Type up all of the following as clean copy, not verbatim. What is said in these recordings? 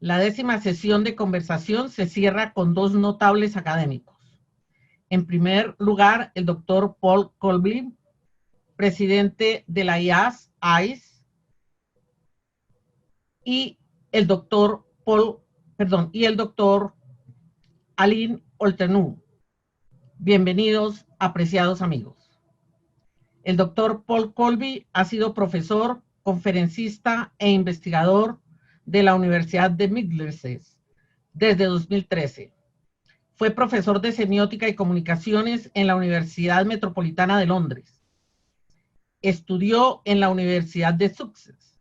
La 10ª sesión de conversación se cierra con dos notables académicos. En primer lugar, el doctor Paul Cobley, presidente de la IAS, y el doctor Alin Olteanu. Bienvenidos, apreciados amigos. El doctor Paul Cobley ha sido profesor, conferencista e investigador de la Universidad de Middlesex desde 2013. Fue profesor de semiótica y comunicaciones en la Universidad Metropolitana de Londres. Estudió en la Universidad de Sussex.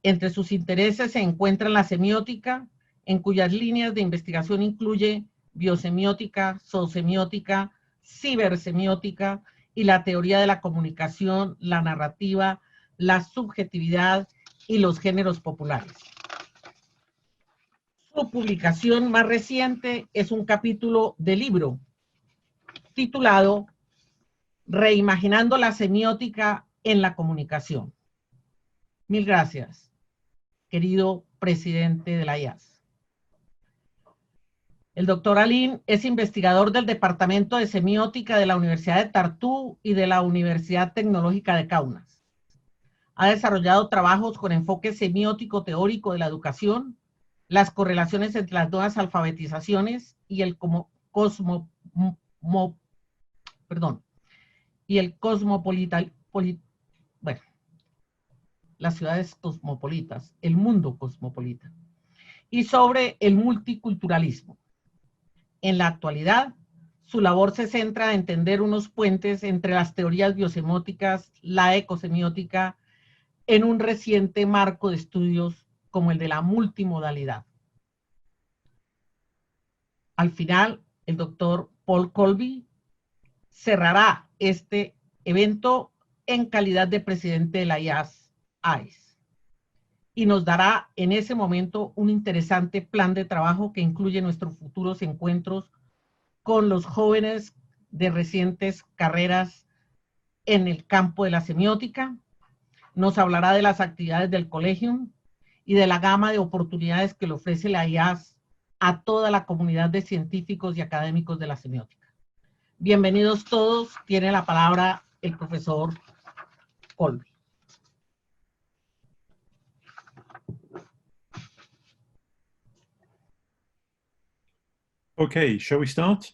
Entre sus intereses se encuentra la semiótica, en cuyas líneas de investigación incluye biosemiótica, zoosemiótica, cibersemiótica y la teoría de la comunicación, la narrativa, la subjetividad y los géneros populares. Su publicación más reciente es un capítulo del libro titulado Reimaginando la semiótica en la comunicación. Mil gracias, querido presidente de la IAS. El doctor Alin es investigador del Departamento de Semiótica de la Universidad de Tartu y de la Universidad Tecnológica de Kaunas. Ha desarrollado trabajos con enfoque semiótico teórico de la educación, las correlaciones entre las nuevas alfabetizaciones y las ciudades cosmopolitas, el mundo cosmopolita, y sobre el multiculturalismo. En la actualidad, su labor se centra en entender unos puentes entre las teorías biosemióticas, la ecosemiótica, en un reciente marco de estudios como el de la multimodalidad. Al final, el doctor Paul Cobley cerrará este evento en calidad de presidente de la IAS y nos dará en ese momento un interesante plan de trabajo que incluye nuestros futuros encuentros con los jóvenes de recientes carreras en el campo de la semiótica. Nos hablará de las actividades del colegio y de la gama de oportunidades que le ofrece la IAS a toda la comunidad de científicos y académicos de la semiótica. Bienvenidos todos. Tiene la palabra el profesor Cobley. Okay, shall we start?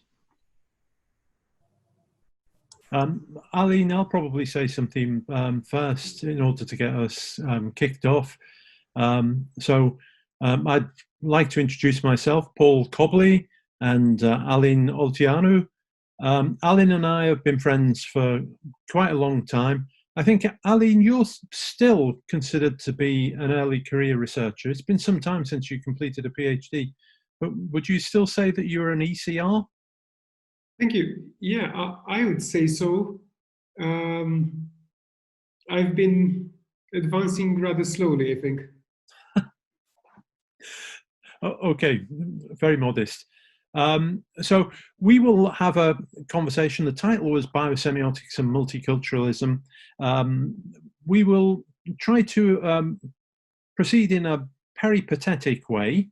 Alin, I'll probably say something first in order to get us kicked off. I'd like to introduce myself, Paul Cobley, and Alin Olteanu. Alin and I have been friends for quite a long time. I think, Alin, you're still considered to be an early career researcher. It's been some time since you completed a PhD. But would you still say that you're an ECR? Thank you. Yeah, I would say so. I've been advancing rather slowly, I think. Okay, very modest. So we will have a conversation. The title was Biosemiotics and Multiculturalism. We will try to proceed in a peripatetic way.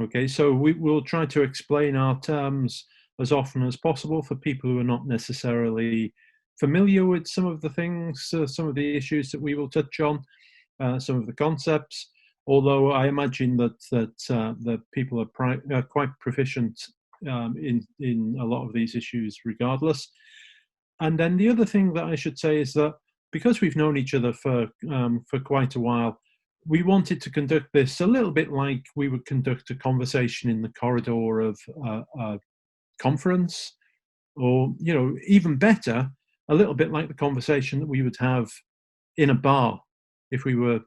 Okay, so we will try to explain our terms as often as possible for people who are not necessarily familiar with some of the things, some of the issues that we will touch on, some of the concepts, although I imagine that people are quite proficient in a lot of these issues regardless. And then the other thing that I should say is that because we've known each other for quite a while, we wanted to conduct this a little bit like we would conduct a conversation in the corridor of a conference, or, you know, even better, a little bit like the conversation that we would have in a bar if we were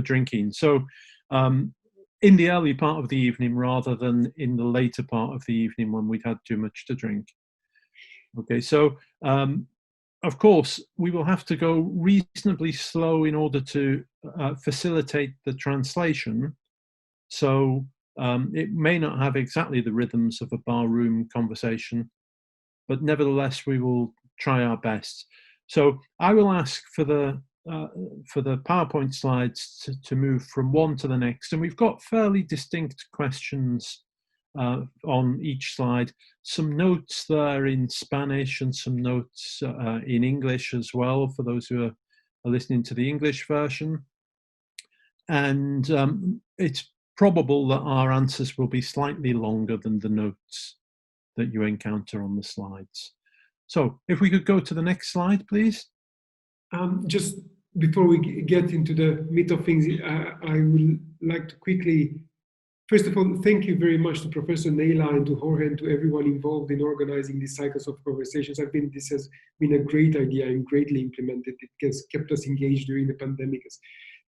drinking. So in the early part of the evening rather than in the later part of the evening when we'd had too much to drink. Okay, so of course, we will have to go reasonably slow in order to facilitate the translation. So it may not have exactly the rhythms of a barroom conversation, but nevertheless, we will try our best. So I will ask for the for the PowerPoint slides to move from one to the next, and we've got fairly distinct questions on each slide. Some notes there in Spanish and some notes in English as well for those who are listening to the English version. And it's probable that our answers will be slightly longer than the notes that you encounter on the slides. So if we could go to the next slide, please. Just before we get into the meat of things, I would like to quickly, first of all, thank you very much to Professor Neila and to Jorge and to everyone involved in organizing these cycles of conversations. I think this has been a great idea and greatly implemented. It has kept us engaged during the pandemic, as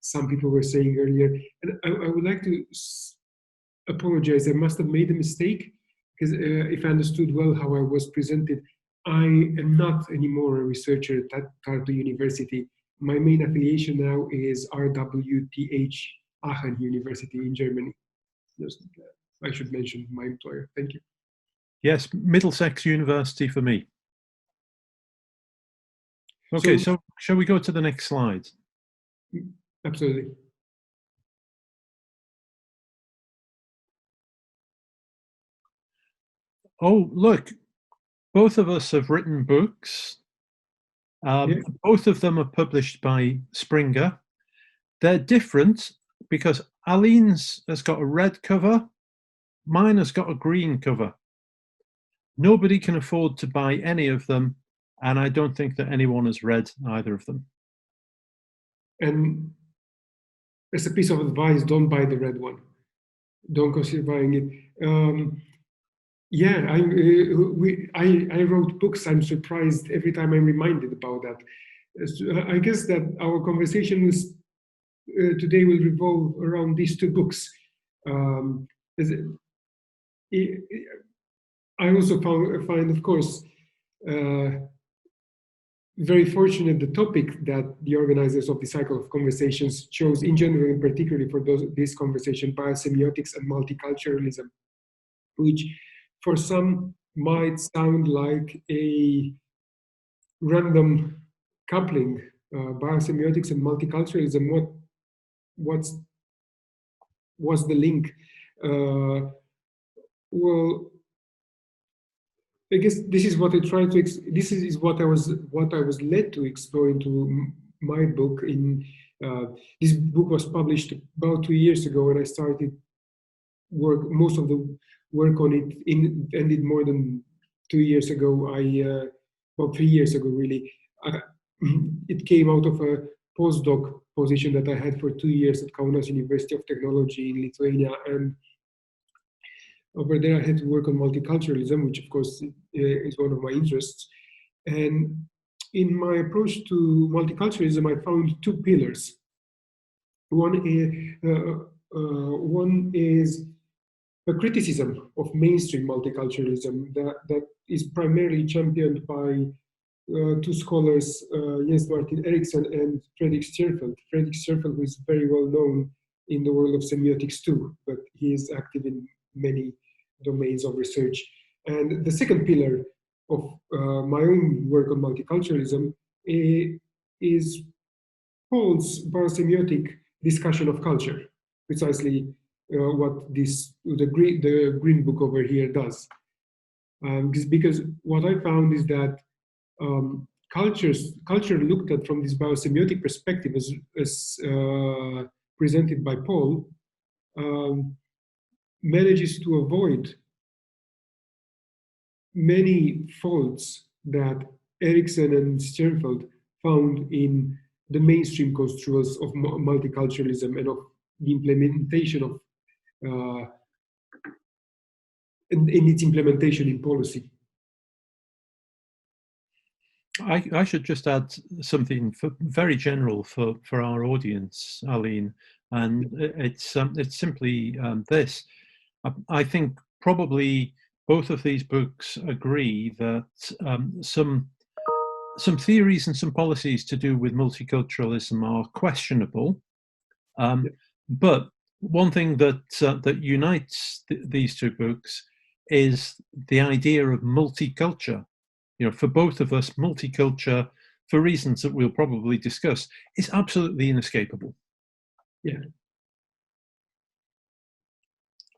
some people were saying earlier. And I would like to apologize. I must have made a mistake, because if I understood well how I was presented, I am not anymore a researcher at Tartu University. My main affiliation now is RWTH Aachen University in Germany. I should mention my employer. Thank you. Yes, Middlesex University for me. Okay, so shall we go to the next slide? Absolutely. Oh, look, both of us have written books. Both of them are published by Springer. They're different because Alin's has got a red cover, mine has got a green cover. Nobody can afford to buy any of them, and I don't think that anyone has read either of them. And as a piece of advice, don't buy the red one. Don't consider buying it. Yeah, I wrote books. I'm surprised every time I'm reminded about that. So I guess that our conversation today will revolve around these two books. I also find, of course, very fortunate the topic that the organizers of the Cycle of Conversations chose in general, and particularly for this conversation, biosemiotics and multiculturalism, which for some might sound like a random coupling, biosemiotics and multiculturalism. What's the link? Well, I guess this is what I tried to. This is what I was led to explore into my book. This book was published about 2 years ago, and I started most of the work on it ended more than 2 years ago. Well, 3 years ago, really. It came out of a postdoc position that I had for 2 years at Kaunas University of Technology in Lithuania, and over there I had to work on multiculturalism, which of course is one of my interests. And in my approach to multiculturalism, I found two pillars. One is a criticism of mainstream multiculturalism that is primarily championed by two scholars, Jens Martin Eriksson and Fredrik Stjernfeldt. Fredrik Stjernfeldt, who is very well known in the world of semiotics too, but he is active in many domains of research. And the second pillar of my own work on multiculturalism is Paul's biosemiotic discussion of culture, precisely what the green book over here does. Because what I found is that culture looked at from this biosemiotic perspective as presented by Paul, manages to avoid many faults that Eriksson and Stjernfeldt found in the mainstream construals of multiculturalism and of the implementation of in its implementation in policy. I should just add something very general for our audience, Alin, and it's simply this. I think probably both of these books agree that some theories and some policies to do with multiculturalism are questionable, but one thing that unites these two books is the idea of multiculture. You know, for both of us, multiculture for reasons that we'll probably discuss, is absolutely inescapable. Yeah.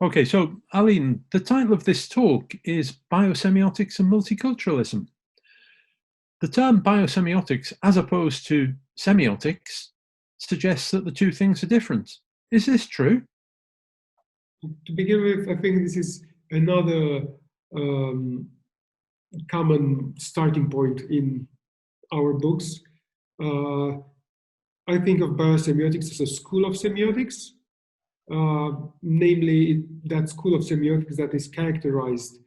Okay, so Alin, the title of this talk is Biosemiotics and Multiculturalism. The term biosemiotics, as opposed to semiotics, suggests that the two things are different. Is this true? To begin with, I think this is another common starting point in our books. I think of biosemiotics as a school of semiotics, namely that school of semiotics that is characterized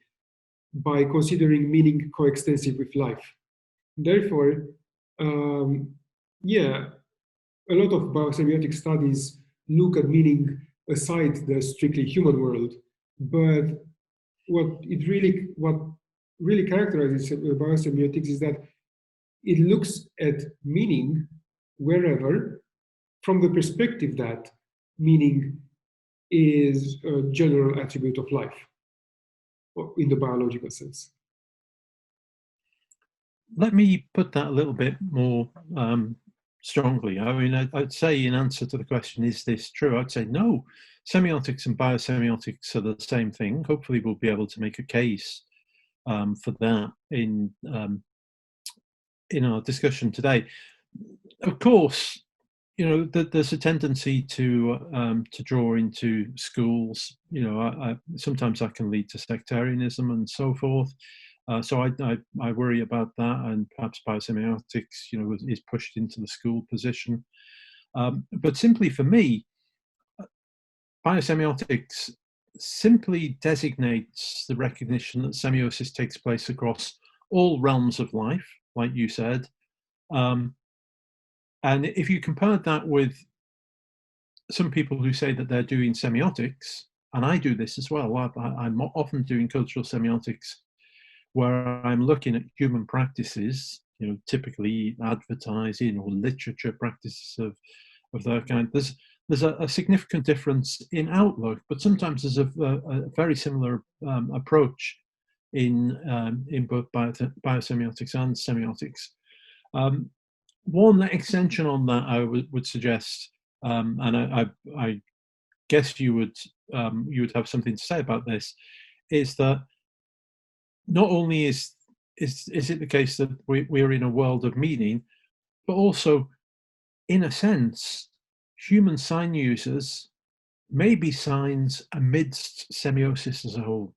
by considering meaning coextensive with life. Therefore, yeah, a lot of biosemiotic studies look at meaning aside the strictly human world, but what really characterizes biosemiotics is that it looks at meaning wherever, from the perspective that meaning is a general attribute of life, in the biological sense. Let me put that a little bit more strongly. I mean, I'd say in answer to the question, is this true? I'd say no. Semiotics and biosemiotics are the same thing. Hopefully we'll be able to make a case for that in our discussion today. Of course, you know, there's a tendency to draw into schools. You know, sometimes that can lead to sectarianism and so forth. So I worry about that, and perhaps biosemiotics, you know, is pushed into the school position. But simply for me, biosemiotics simply designates the recognition that semiosis takes place across all realms of life, like you said. And if you compare that with some people who say that they're doing semiotics, and I do this as well, I'm often doing cultural semiotics, where I'm looking at human practices, you know, typically advertising or literature practices of that kind. There's a significant difference in outlook, but sometimes there's a very similar approach in both biosemiotics and semiotics. One extension on that I would suggest, and I guess you would have something to say about this, is that not only is it the case that we're in a world of meaning, but also, in a sense, human sign users may be signs amidst semiosis as a whole.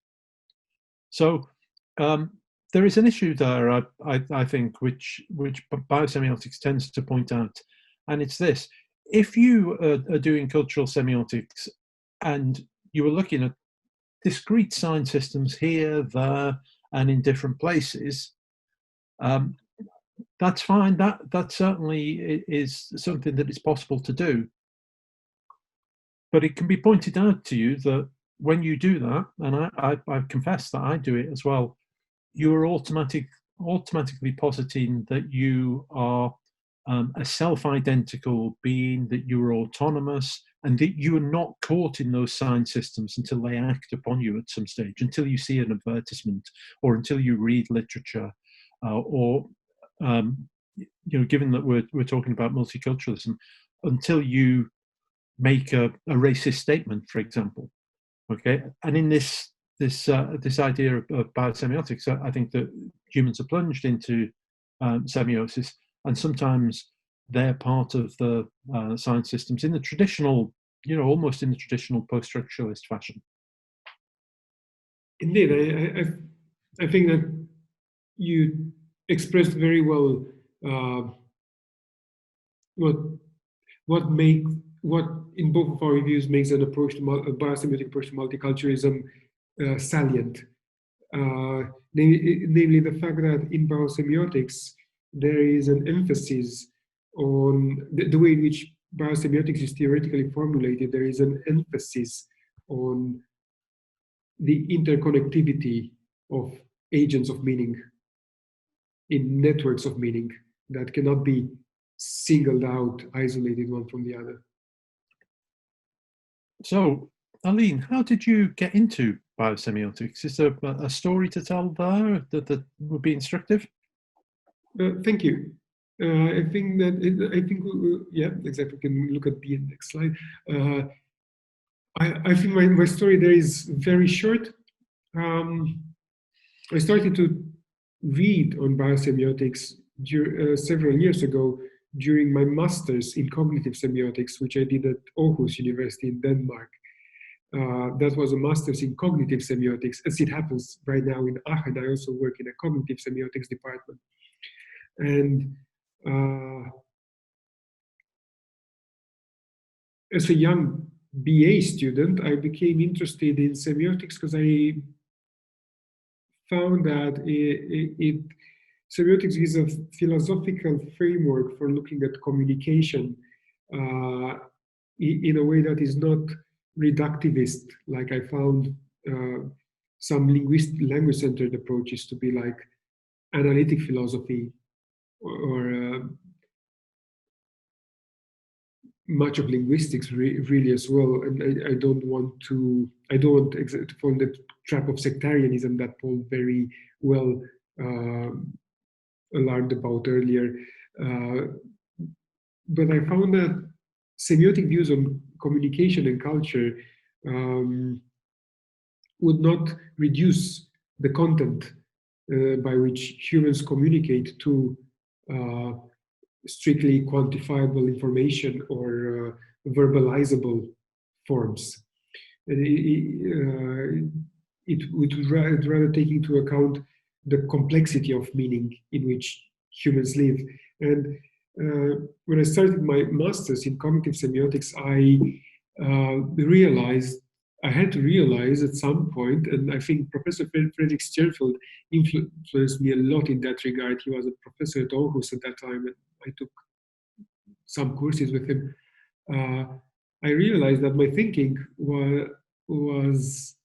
So there is an issue there, I think, which biosemiotics tends to point out, and it's this: if you are doing cultural semiotics and you are looking at discrete sign systems here, there, and in different places, that's fine. That certainly is something that is possible to do. But it can be pointed out to you that when you do that, and I confess that I do it as well, you are automatically positing that you are a self-identical being, that you are autonomous, and that you are not caught in those sign systems until they act upon you at some stage, until you see an advertisement, or until you read literature, or you know, given that we're talking about multiculturalism, until you make a racist statement, for example. Okay, and in this idea of biosemiotics, I think that humans are plunged into semiosis, and sometimes they're part of the science systems in the traditional, you know, almost in the traditional post-structuralist fashion. Indeed, I think that you expressed very well what in both of our reviews makes an approach to a biosemiotic approach to multiculturalism salient. Namely the fact that in biosemiotics there is an emphasis on the way in which biosemiotics is theoretically formulated. There is an emphasis on the interconnectivity of agents of meaning in networks of meaning that cannot be singled out, isolated one from the other. So, Alin, how did you get into biosemiotics? Is there a story to tell there that would be instructive? Thank you. I think that yeah, exactly. We can look at the next slide. I think my story there is very short. I started to read on biosemiotics several years ago during my master's in cognitive semiotics, which I did at Aarhus University in Denmark. That was a master's in cognitive semiotics. As it happens right now in Aachen, I also work in a cognitive semiotics department. And as a young BA student, I became interested in semiotics because I found that semiotics is a philosophical framework for looking at communication in a way that is not reductivist, like I found some language-centered approaches to be, like analytic philosophy or much of linguistics really as well. And I don't want to fall in the trap of sectarianism that Paul very well alarmed about earlier. But I found that semiotic views on communication and culture would not reduce the content by which humans communicate to strictly quantifiable information or verbalizable forms. And it would rather take into account the complexity of meaning in which humans live. And when I started my master's in cognitive semiotics, I had to realize at some point, and I think Professor Fredrik Stjernfeld influenced me a lot in that regard. He was a professor at Aarhus at that time, and I took some courses with him. I realized that my thinking was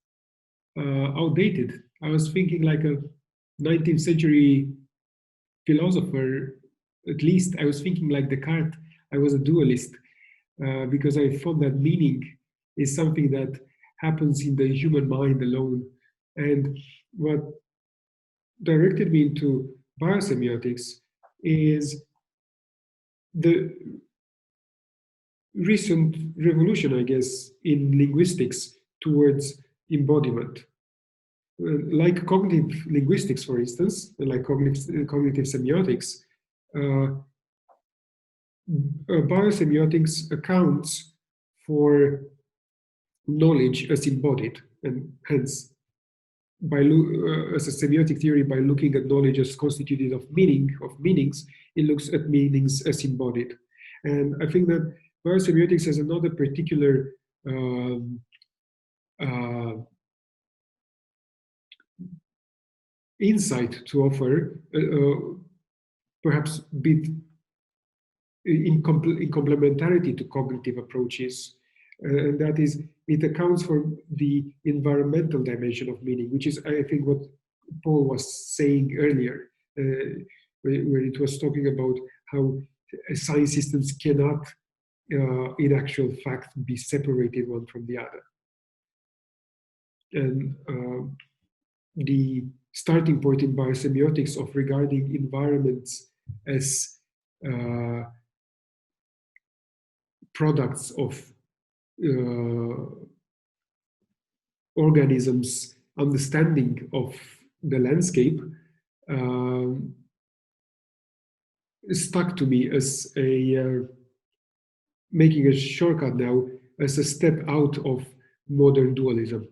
outdated. I was thinking like a 19th century philosopher. At least I was thinking like Descartes. I was a dualist because I thought that meaning is something that happens in the human mind alone. And what directed me into biosemiotics is the recent revolution, I guess, in linguistics towards embodiment. Like cognitive linguistics, for instance, like cognitive semiotics, biosemiotics accounts for knowledge as embodied, and hence, as a semiotic theory, by looking at knowledge as constituted of meanings, it looks at meanings as embodied. And I think that biosemiotics has another particular insight to offer, perhaps a bit in complementarity to cognitive approaches, and that is, it accounts for the environmental dimension of meaning, which is, I think, what Paul was saying earlier, where it was talking about how science systems cannot, in actual fact, be separated one from the other. And the starting point in biosemiotics of regarding environments as products of organisms' understanding of the landscape stuck to me as making a shortcut now, as a step out of modern dualism.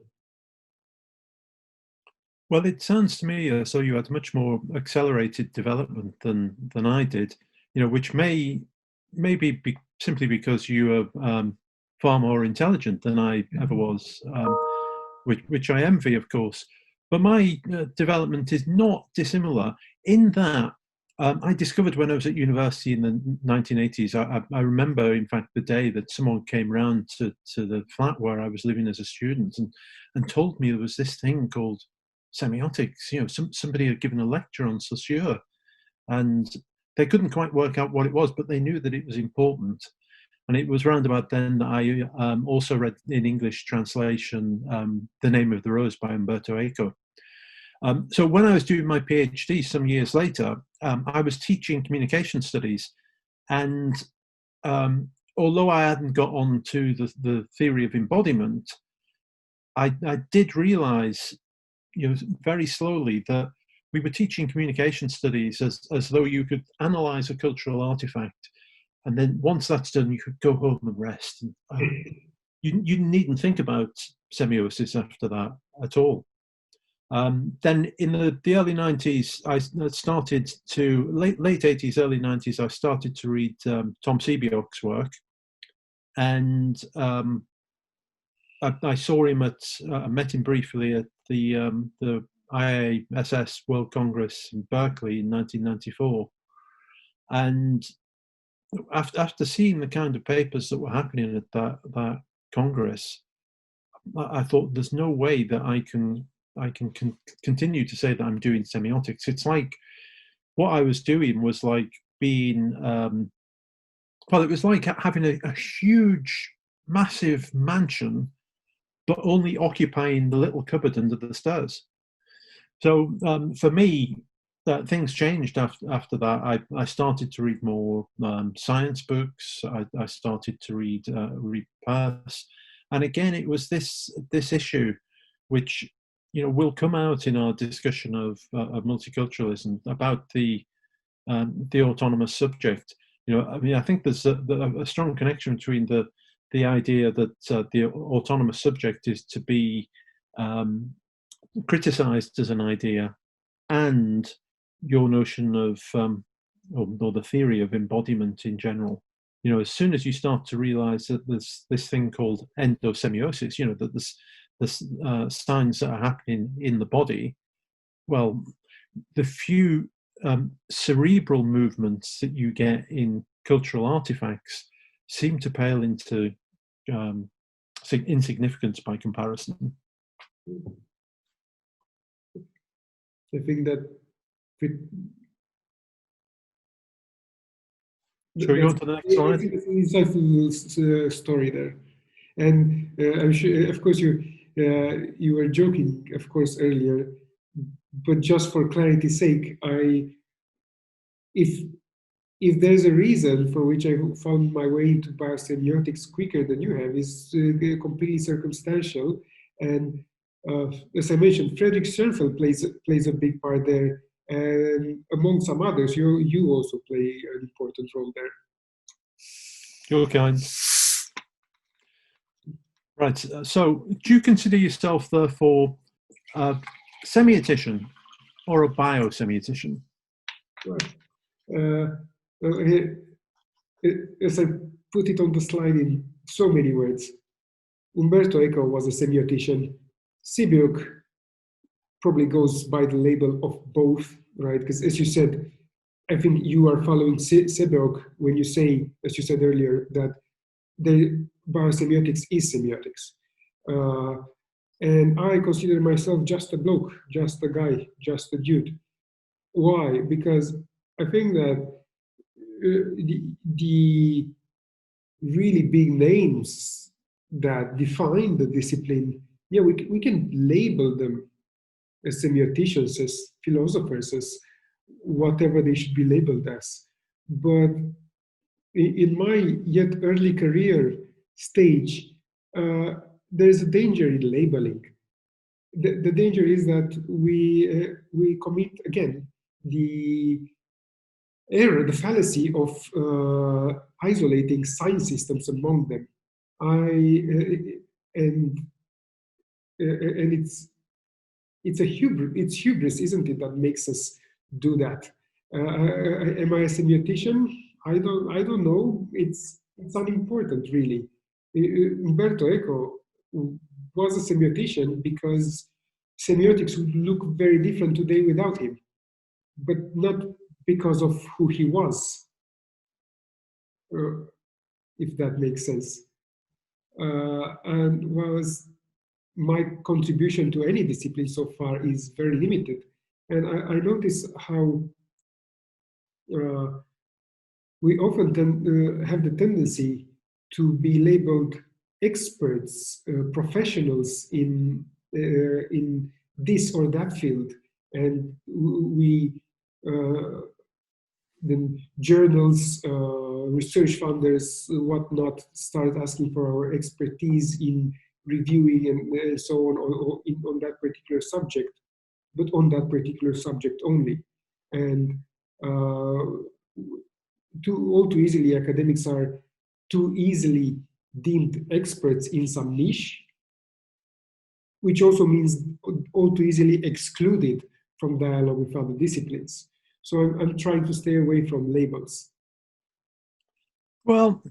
Well, it sounds to me as though you had much more accelerated development than I did, which may be simply because you are far more intelligent than I ever was, which I envy, of course. But my development is not dissimilar in that I discovered when I was at university in the 1980s, I remember, in fact, the day that someone came round to the flat where I was living as a student and told me there was this thing called semiotics. Somebody had given a lecture on Saussure, and they couldn't quite work out what it was, but they knew that it was important. And it was round about then that I also read in English translation The Name of the Rose by Umberto Eco. So when I was doing my PhD some years later, I was teaching communication studies, and although I hadn't got on to the theory of embodiment, I did realize, very slowly, that we were teaching communication studies as though you could analyze a cultural artifact, and then once that's done, you could go home and rest. You needn't think about semiosis after that at all. Then in the early 90s, I started to, late 80s, early 90s, I started to read Tom Seebeok's work. And I saw him I met him briefly at the IASS World Congress in Berkeley in 1994. And after seeing the kind of papers that were happening at that Congress, I thought there's no way that I can continue to say that I'm doing semiotics. It's like what I was doing was like being, it was like having a huge, massive mansion, but only occupying the little cupboard under the stairs. So for me, things changed after that. I started to read more science books. I started to read Peirce, and again, it was this issue, which will come out in our discussion of multiculturalism, about the autonomous subject. I think there's a strong connection between the idea that the autonomous subject is to be criticized as an idea, and your notion of or the theory of embodiment in general. As soon as you start to realize that there's this thing called endosemiosis, that there's signs that are happening in the body, well, the few cerebral movements that you get in cultural artifacts seem to pale into insignificance by comparison. I think that. Shall we go on to the next slide? It's an insightful story there, and I'm sure, of course, you were joking, of course, earlier, but just for clarity's sake, if there's a reason for which I found my way into biosemiotics quicker than you have, is completely circumstantial. And as I mentioned, Fredrik Schoenfeld plays a big part there, and among some others, you also play an important role there. You're kind. Right. So, do you consider yourself, therefore, a semiotician or a biosemiotician? Right. As I put it on the slide in so many words, Umberto Eco was a semiotician. Seebeok probably goes by the label of both, right? Because as you said, I think you are following Seebeok when you say, as you said earlier, that the biosemiotics is semiotics. And I consider myself just a bloke, just a guy, just a dude. Why? Because I think that the really big names that define the discipline, we can label them as semioticians, as philosophers, as whatever they should be labeled as. But in my yet early career stage, there's a danger in labeling. The danger is that we commit, again, the error, the fallacy of isolating sign systems among them. And it's hubris, isn't it, that makes us do that? Am I a semiotician? I don't know. It's unimportant, really. Umberto Eco was a semiotician because semiotics would look very different today without him, but not because of who he was, if that makes sense. And was my contribution to any discipline so far is very limited. And I notice how we often have the tendency to be labeled experts, professionals in this or that field, and we then journals, research funders, whatnot, start asking for our expertise in reviewing and so on that particular subject, but on that particular subject only. And all too easily, academics are too easily deemed experts in some niche, which also means all too easily excluded from dialogue with other disciplines. So I'm trying to stay away from labels. Well,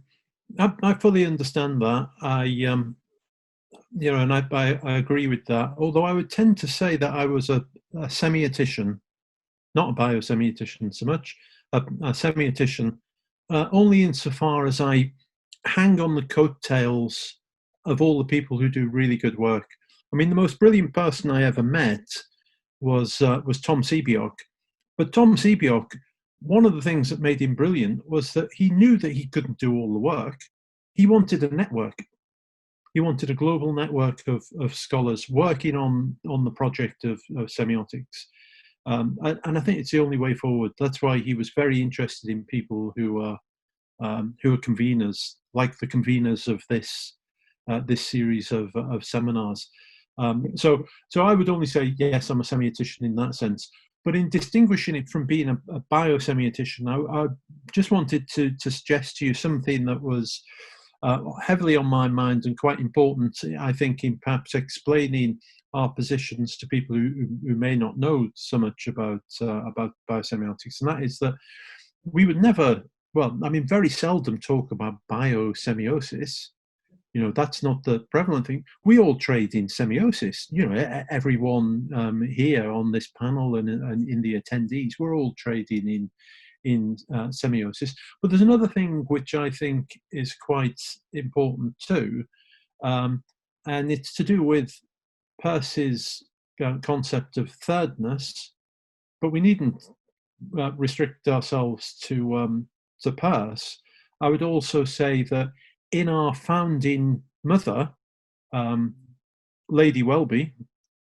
I fully understand that. And I agree with that. Although I would tend to say that I was a semiotician, not a biosemiotician so much, a semiotician, only insofar as I hang on the coattails of all the people who do really good work. I mean, the most brilliant person I ever met was Tom Seebiok. But Tom Seebiok, one of the things that made him brilliant was that he knew that he couldn't do all the work. He wanted a network. He wanted a global network of scholars working on the project of semiotics. And I think it's the only way forward. That's why he was very interested in people who are conveners, like the conveners of this series of seminars. So I would only say, yes, I'm a semiotician in that sense. But in distinguishing it from being a biosemiotician, I just wanted to suggest to you something that was heavily on my mind and quite important, I think, in perhaps explaining our positions to people who may not know so much about biosemiotics, and that is that we would never, very seldom talk about biosemiosis. That's not the prevalent thing. We all trade in semiosis. Everyone here on this panel and in the attendees, we're all trading in semiosis. But there's another thing which I think is quite important too, and it's to do with Peirce's concept of thirdness. But we needn't restrict ourselves to Peirce. I would also say that in our founding mother, Lady Welby,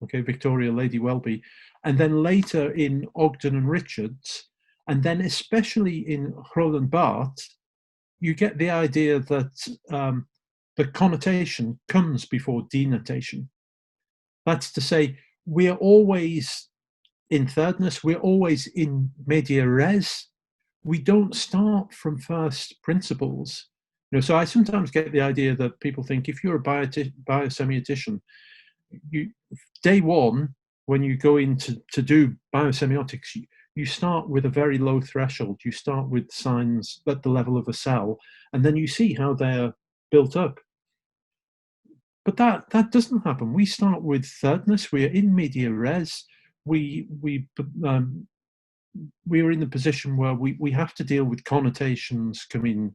Victoria Lady Welby, and then later in Ogden and Richards, and then especially in Roland Barthes, you get the idea that the connotation comes before denotation. That's to say, we're always in thirdness, we're always in media res. We don't start from first principles. So I sometimes get the idea that people think if you're a biosemiotician, day one, when you go in to do biosemiotics, you start with a very low threshold. You start with signs at the level of a cell, and then you see how they're built up. But that doesn't happen. We start with thirdness. We're in media res. We are in the position where we have to deal with connotations coming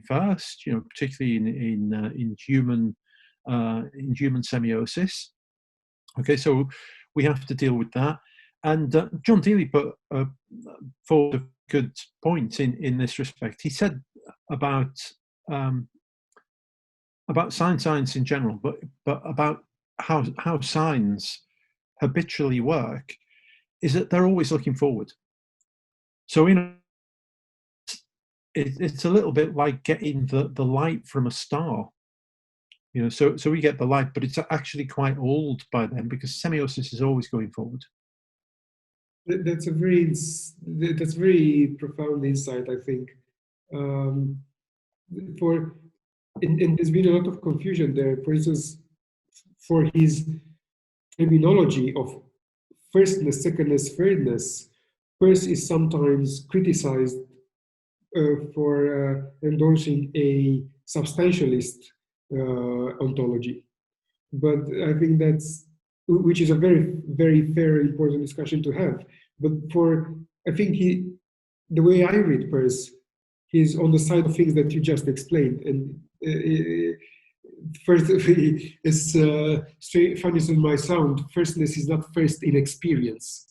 first, particularly in human semiosis. Okay, so we have to deal with that. And John Dealey put forward a good point in this respect. He said about science in general, but about how signs habitually work, is that they're always looking forward. So it's a little bit like getting the light from a star. So we get the light, but it's actually quite old by then because semiosis is always going forward. That's very profound insight, I think. And there's been a lot of confusion there. For instance, for his terminology of firstness, secondness, thirdness, Peirce is sometimes criticized for endorsing a substantialist ontology. But I think which is a very, very fair, important discussion to have. But I think the way I read Peirce, he's on the side of things that you just explained. And first, as funny as it might sound, firstness is not first in experience,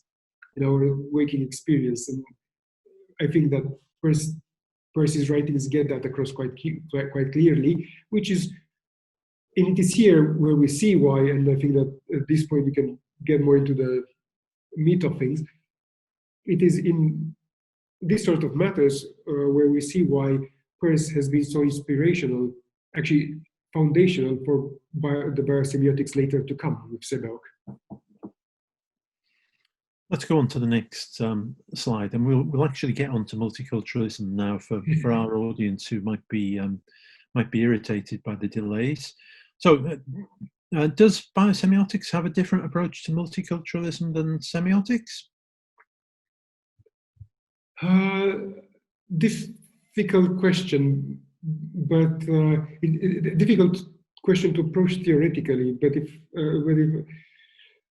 in our waking experience. And I think that Peirce's writings get that across quite clearly, which is, and it is here where we see why, and I think that at this point we can get more into the meat of things. It is in this sort of matters where we see why Peirce has been so inspirational, actually foundational for the biosemiotics later to come with Sebeok. Let's go on to the next slide, and we'll actually get on to multiculturalism now for our audience who might be irritated by the delays. So, does biosemiotics have a different approach to multiculturalism than semiotics? Difficult question, but difficult question to approach theoretically. But if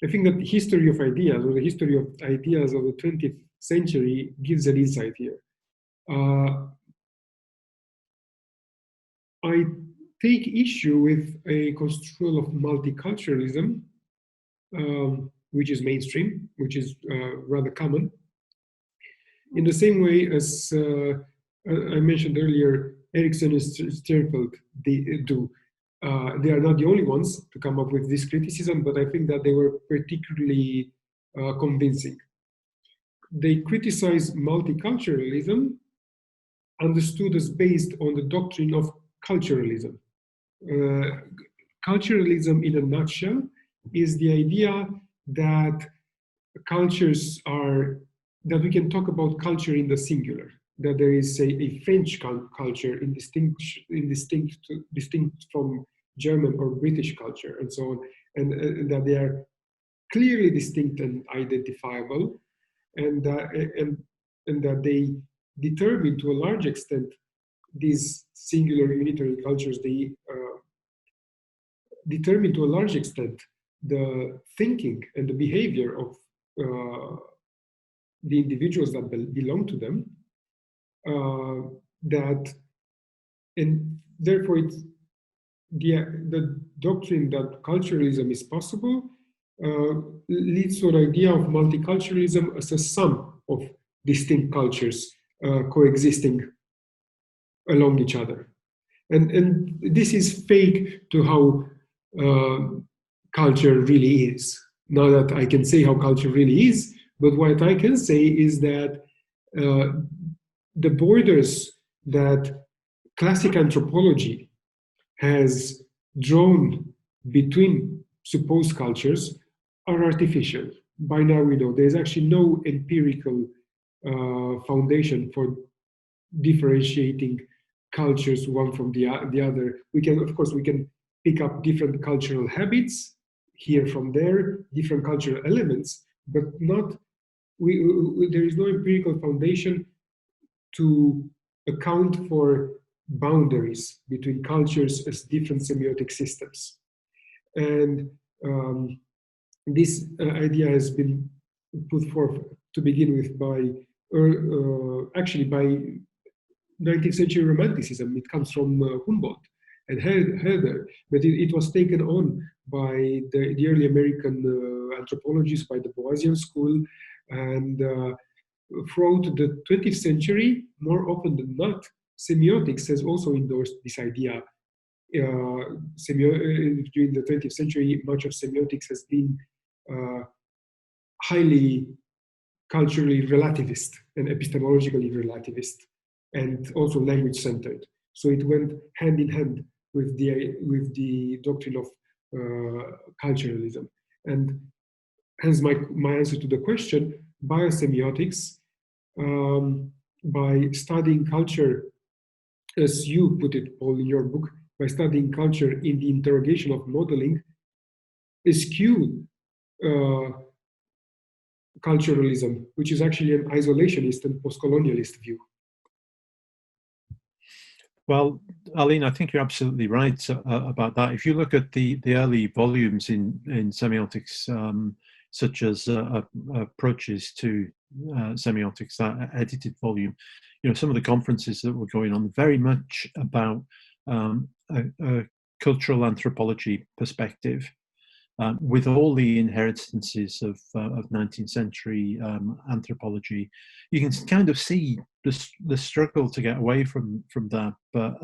I think that the history of ideas, or the history of ideas of the 20th century, gives an insight here. I take issue with a construal of multiculturalism, which is mainstream, which is rather common. In the same way as I mentioned earlier, Erikson and Sterfeld do. They are not the only ones to come up with this criticism, but I think that they were particularly convincing. They criticize multiculturalism understood as based on the doctrine of culturalism. Culturalism, in a nutshell, is the idea that cultures are, that we can talk about culture in the singular, that there is a French culture distinct from German or British culture, and so on, and that they are clearly distinct and identifiable, and that they determine to a large extent these singular unitary cultures. They determine to a large extent the thinking and the behavior of the individuals that belong to them. And therefore, it's the doctrine that culturalism is possible leads to an idea of multiculturalism as a sum of distinct cultures coexisting along each other. And this is fake to how culture really is. Not that I can say how culture really is, but what I can say is that the borders that classic anthropology has drawn between supposed cultures are artificial. By now we know there's actually no empirical foundation for differentiating cultures one from the other. We can, of course, we can pick up different cultural habits here from there, different cultural elements, but not, there is no empirical foundation to account for boundaries between cultures as different semiotic systems. And this idea has been put forth to begin with by, actually by 19th century Romanticism. It comes from Humboldt and Herder, but it was taken on by the early American anthropologists, by the Boasian school, and throughout the 20th century, more often than not, semiotics has also endorsed this idea. During the 20th century, much of semiotics has been highly culturally relativist and epistemologically relativist, and also language-centered. So it went hand in hand with the doctrine of culturalism. And hence my answer to the question, biosemiotics, by studying culture, as you put it, Paul, in your book, by studying culture in the interrogation of modeling, eschew culturalism, which is actually an isolationist and post-colonialist view. Well, Alin, I think you're absolutely right about that. If you look at the early volumes in semiotics, such as approaches to semiotics, that edited volume, you know, some of the conferences that were going on very much about a cultural anthropology perspective. with all the inheritances of 19th century anthropology. You can kind of see the struggle to get away from that. But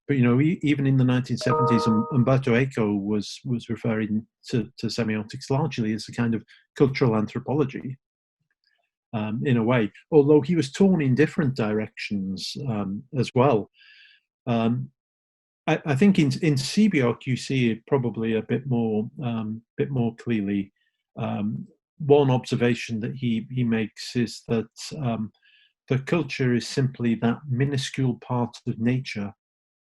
you know, even in the 1970s, Umberto Eco was referring to semiotics largely as a kind of cultural anthropology. In a way, although he was torn in different directions as well. I think in Seebeok you see it probably a bit more clearly. One observation that he makes is that the culture is simply that minuscule part of nature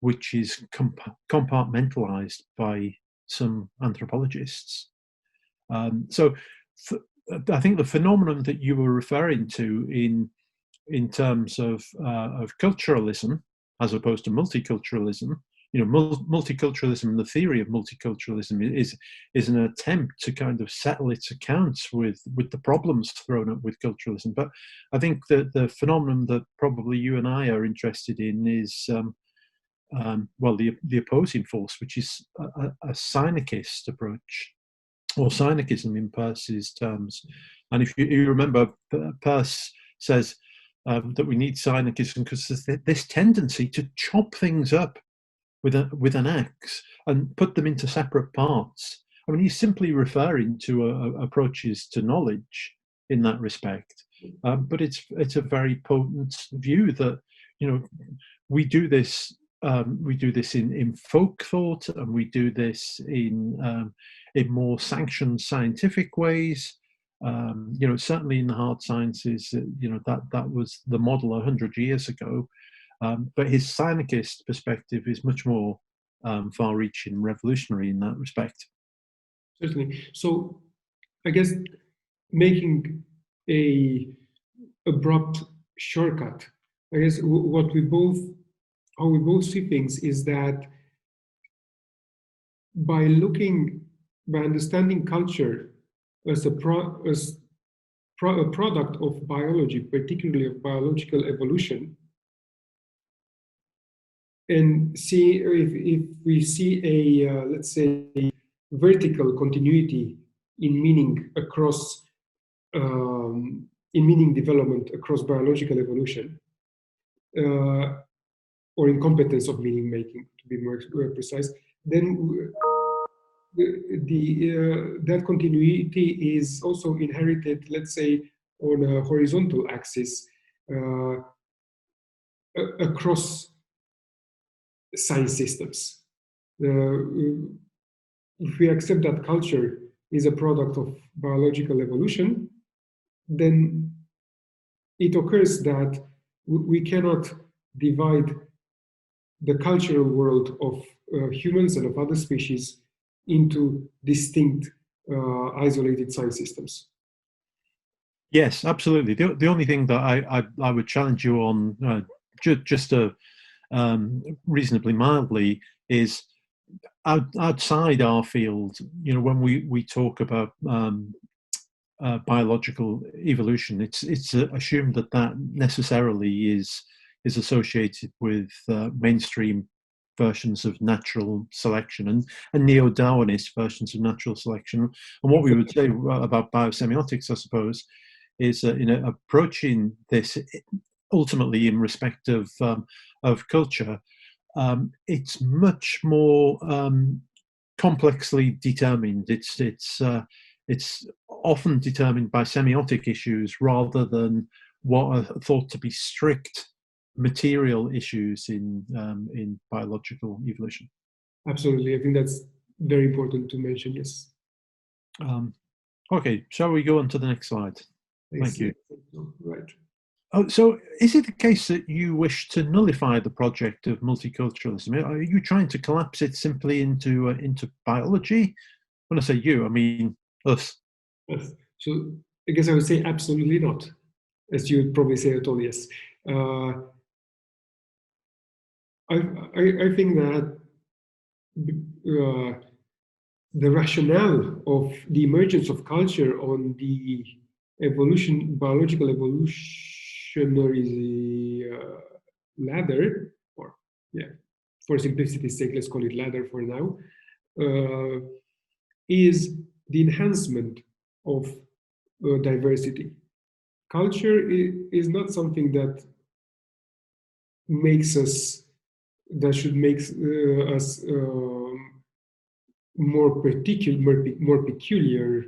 which is compartmentalized by some anthropologists. So I think the phenomenon that you were referring to in terms of culturalism as opposed to multiculturalism, you know, multiculturalism and the theory of multiculturalism is an attempt to kind of settle its accounts with the problems thrown up with culturalism. But I think that the phenomenon that probably you and I are interested in is well, the opposing force, which is a synechist approach, or synechism in Peirce's terms. And if you remember, Peirce says that we need synechism because there's this tendency to chop things up with an axe and put them into separate parts. I mean, he's simply referring to approaches to knowledge in that respect. But it's a very potent view that, you know, we do this in folk thought, and we do this in more sanctioned scientific ways. You know, certainly in the hard sciences, you know, that was the model 100 years ago. But his synechist perspective is much more far-reaching, revolutionary in that respect. Certainly. So, I guess making a abrupt shortcut, I guess how we both see things is that by understanding culture as a product of biology, particularly of biological evolution, and see if we see a let's say vertical continuity in meaning across in meaning development across biological evolution, or in competence of meaning making, to be more precise, then that continuity is also inherited, let's say, on a horizontal axis across science systems. If we accept that culture is a product of biological evolution, then it occurs that we cannot divide the cultural world of humans and of other species into distinct, isolated science systems. Yes, absolutely. The only thing that I would challenge you on, just reasonably mildly, is outside our field. You know, when we talk about biological evolution, it's assumed that necessarily is associated with mainstream versions of natural selection and neo-Darwinist versions of natural selection. And what we would say about biosemiotics, I suppose, is you know, approaching this ultimately in respect of culture, it's much more complexly determined. It's often determined by semiotic issues rather than what are thought to be strict material issues in biological evolution. Absolutely, I think that's very important to mention. Yes. Okay, shall we go on to the next slide? Thank you. Right. Oh, so is it the case that you wish to nullify the project of multiculturalism? Are you trying to collapse it simply into biology? When I say you, I mean us. Yes. So I guess I would say absolutely not, as you would probably say at all. Yes. I think that the rationale of the emergence of culture on the biological evolutionary ladder, or yeah, for simplicity's sake, let's call it ladder for now, is the enhancement of diversity. Culture is not something that makes us, that should make us more peculiar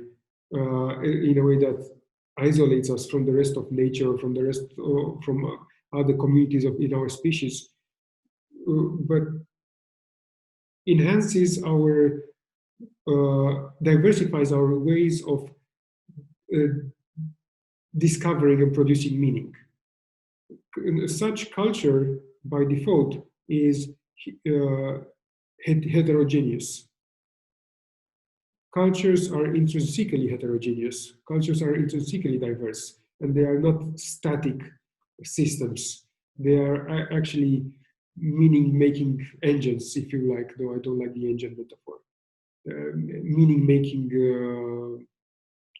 in a way that isolates us from the rest of nature, from the rest from other communities in our species, but enhances our diversifies our ways of discovering and producing meaning. Such culture, by default, is heterogeneous. Cultures are intrinsically heterogeneous. Cultures are intrinsically diverse, and they are not static systems. They are actually meaning-making engines, if you like, though I don't like the engine metaphor. Meaning-making,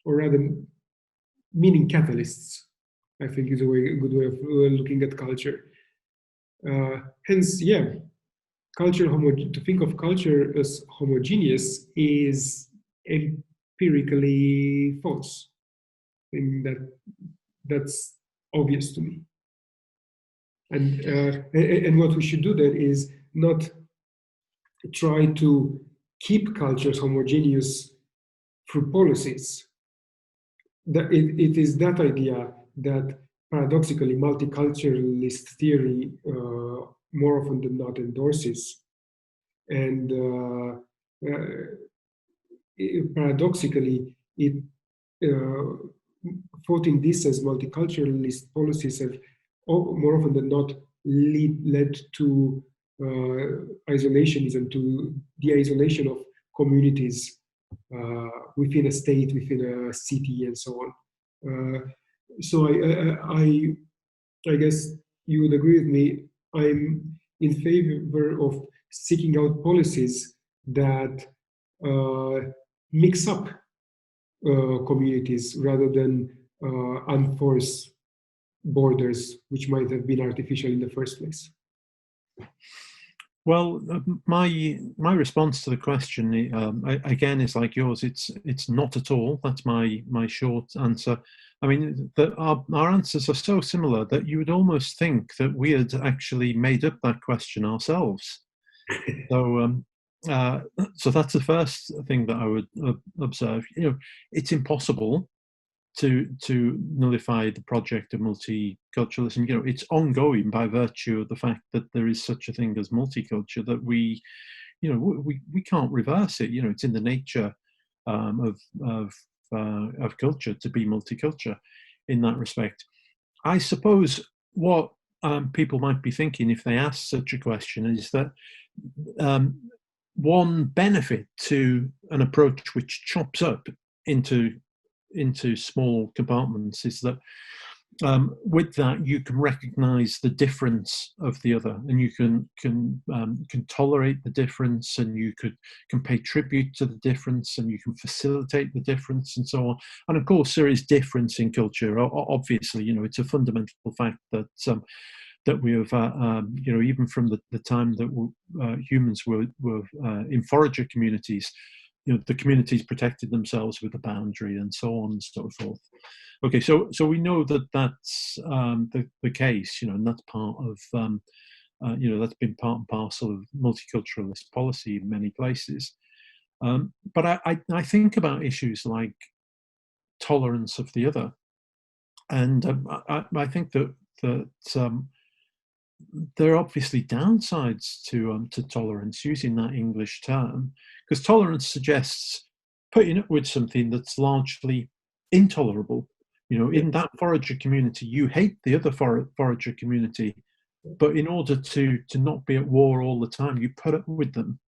or rather, meaning catalysts, I think is a good way of looking at culture. Hence, yeah, to think of culture as homogeneous is empirically false. I think that's obvious to me. And what we should do then is not try to keep cultures homogeneous through policies. That it is that idea that paradoxically multiculturalist theory more often than not endorses, and paradoxically it voting this as multiculturalist policies have more often than not led to isolationism, to the isolation of communities within a state, within a city, and so on. So I guess you would agree with me. I'm in favor of seeking out policies that mix up communities rather than enforce borders which might have been artificial in the first place. Well, my response to the question again is like yours. It's not at all. That's my short answer. I mean, our answers are so similar that you would almost think that we had actually made up that question ourselves. So so that's the first thing that I would observe. You know, it's impossible to nullify the project of multiculturalism. You know, it's ongoing by virtue of the fact that there is such a thing as multiculture, that we can't reverse it. You know, it's in the nature of culture to be multiculture in that respect. I suppose what people might be thinking if they ask such a question is that one benefit to an approach which chops up into small compartments is that with that you can recognize the difference of the other, and you can tolerate the difference, and you can pay tribute to the difference, and you can facilitate the difference, and so on. And of course there is difference in culture. Obviously, you know, it's a fundamental fact that that we have, you know, even from the time that humans were in forager communities, you know, the communities protected themselves with a boundary and so on and so forth. Okay, so we know that that's the case, you know, and that's part of, you know, that's been part and parcel of multiculturalist policy in many places. But I think about issues like tolerance of the other, and I think that there are obviously downsides to tolerance, using that English term, because tolerance suggests putting up with something that's largely intolerable. You know, in that forager community, you hate the other forager community, but in order to not be at war all the time, you put up with them.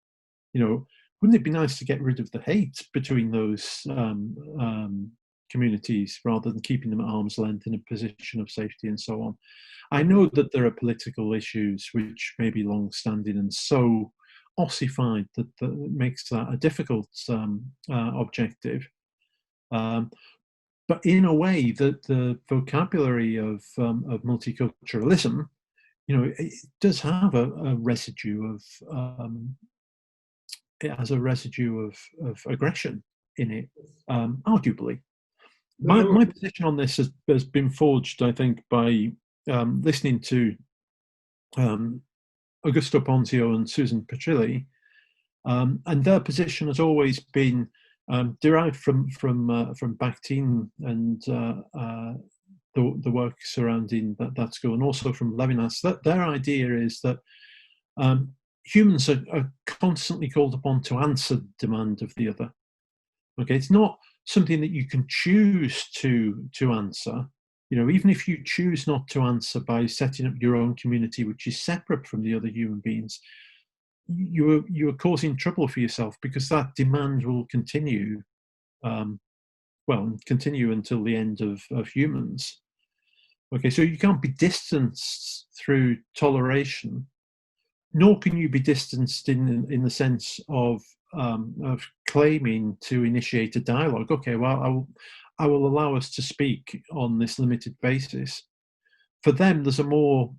You know, wouldn't it be nice to get rid of the hate between those communities rather than keeping them at arm's length in a position of safety and so on? I know that there are political issues which may be long-standing and so ossified that makes that a difficult objective. But in a way, that the vocabulary of multiculturalism, you know, it does have a residue of it has a residue of aggression in it, arguably. My position on this has been forged, I think, by listening to Augusto Ponzio and Susan Petrilli, and their position has always been derived from Bakhtin and the work surrounding that school, and also from Levinas. That their idea is that humans are constantly called upon to answer the demand of the other. Okay, it's not something that you can choose to answer. You know, even if you choose not to answer by setting up your own community, which is separate from the other human beings, you are causing trouble for yourself, because that demand will continue, continue until the end of humans. Okay, so you can't be distanced through toleration, nor can you be distanced in the sense of claiming to initiate a dialogue. Okay, well, I will allow us to speak on this limited basis. For them, there's a more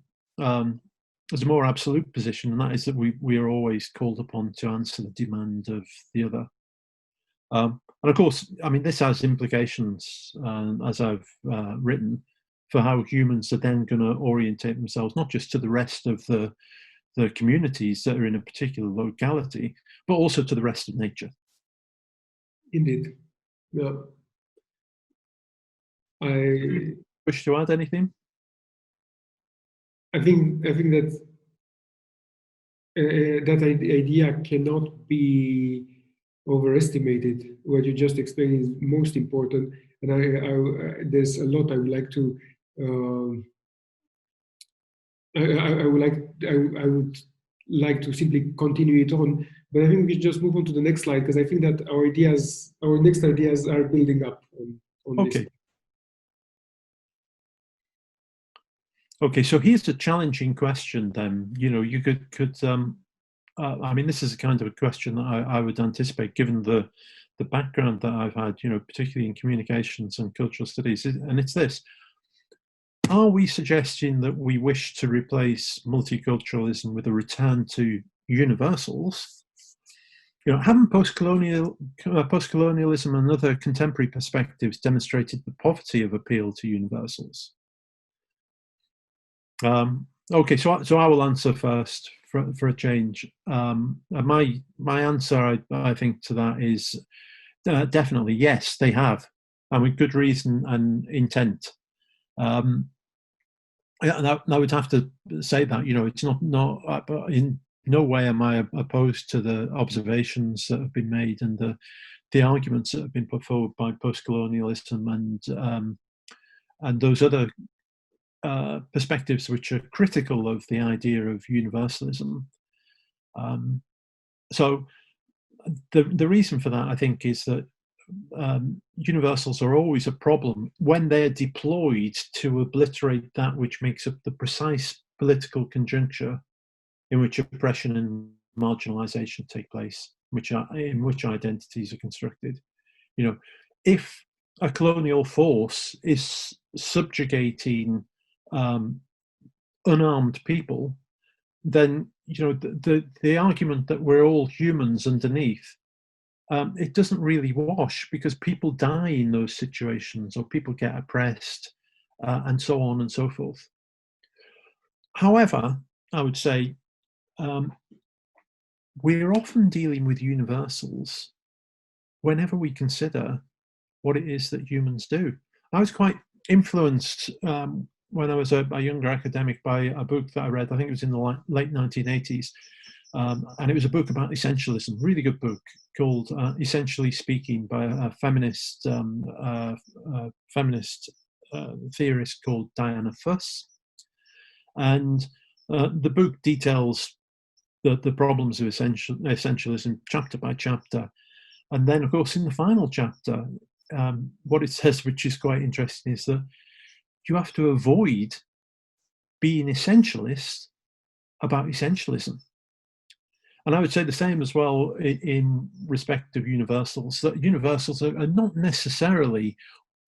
absolute position, and that is that we are always called upon to answer the demand of the other. And of course, I mean, this has implications, as I've written, for how humans are then going to orientate themselves, not just to the rest of the communities that are in a particular locality, but also to the rest of nature. Indeed. Yeah. I wish to add anything? I think that that idea cannot be overestimated. What you just explained is most important, and I there's a lot I would like to. I would like to simply continue it on, but I think we just move on to the next slide, because I think that our next ideas are building up on okay. this. Okay, so here's a challenging question then. You know, you could I mean, this is a kind of a question that I would anticipate, given the background that I've had, you know, particularly in communications and cultural studies, and it's this. Are we suggesting that we wish to replace multiculturalism with a return to universals? You know, haven't postcolonialism and other contemporary perspectives demonstrated the poverty of appeal to universals? Okay, so I will answer first for a change. My answer, I think, to that is definitely yes, they have, and with good reason and intent. And I would have to say that, you know, it's not in no way am I opposed to the observations that have been made and the arguments that have been put forward by postcolonialism and those other perspectives which are critical of the idea of universalism. So the reason for that, I think, is that universals are always a problem when they're deployed to obliterate that which makes up the precise political conjuncture in which oppression and marginalization take place, in which identities are constructed. You know, if a colonial force is subjugating unarmed people, then, you know, the argument that we're all humans underneath, it doesn't really wash, because people die in those situations, or people get oppressed, and so on and so forth. However, I would say we're often dealing with universals whenever we consider what it is that humans do. I was quite influenced when I was a younger academic by a book that I read, I think it was in the late 1980s, and it was a book about essentialism, really good book, called Essentially Speaking, by a feminist theorist called Diana Fuss. And the book details the problems of essentialism chapter by chapter. And then, of course, in the final chapter, what it says, which is quite interesting, is that you have to avoid being essentialist about essentialism. And I would say the same as well in respect of universals, that universals are not necessarily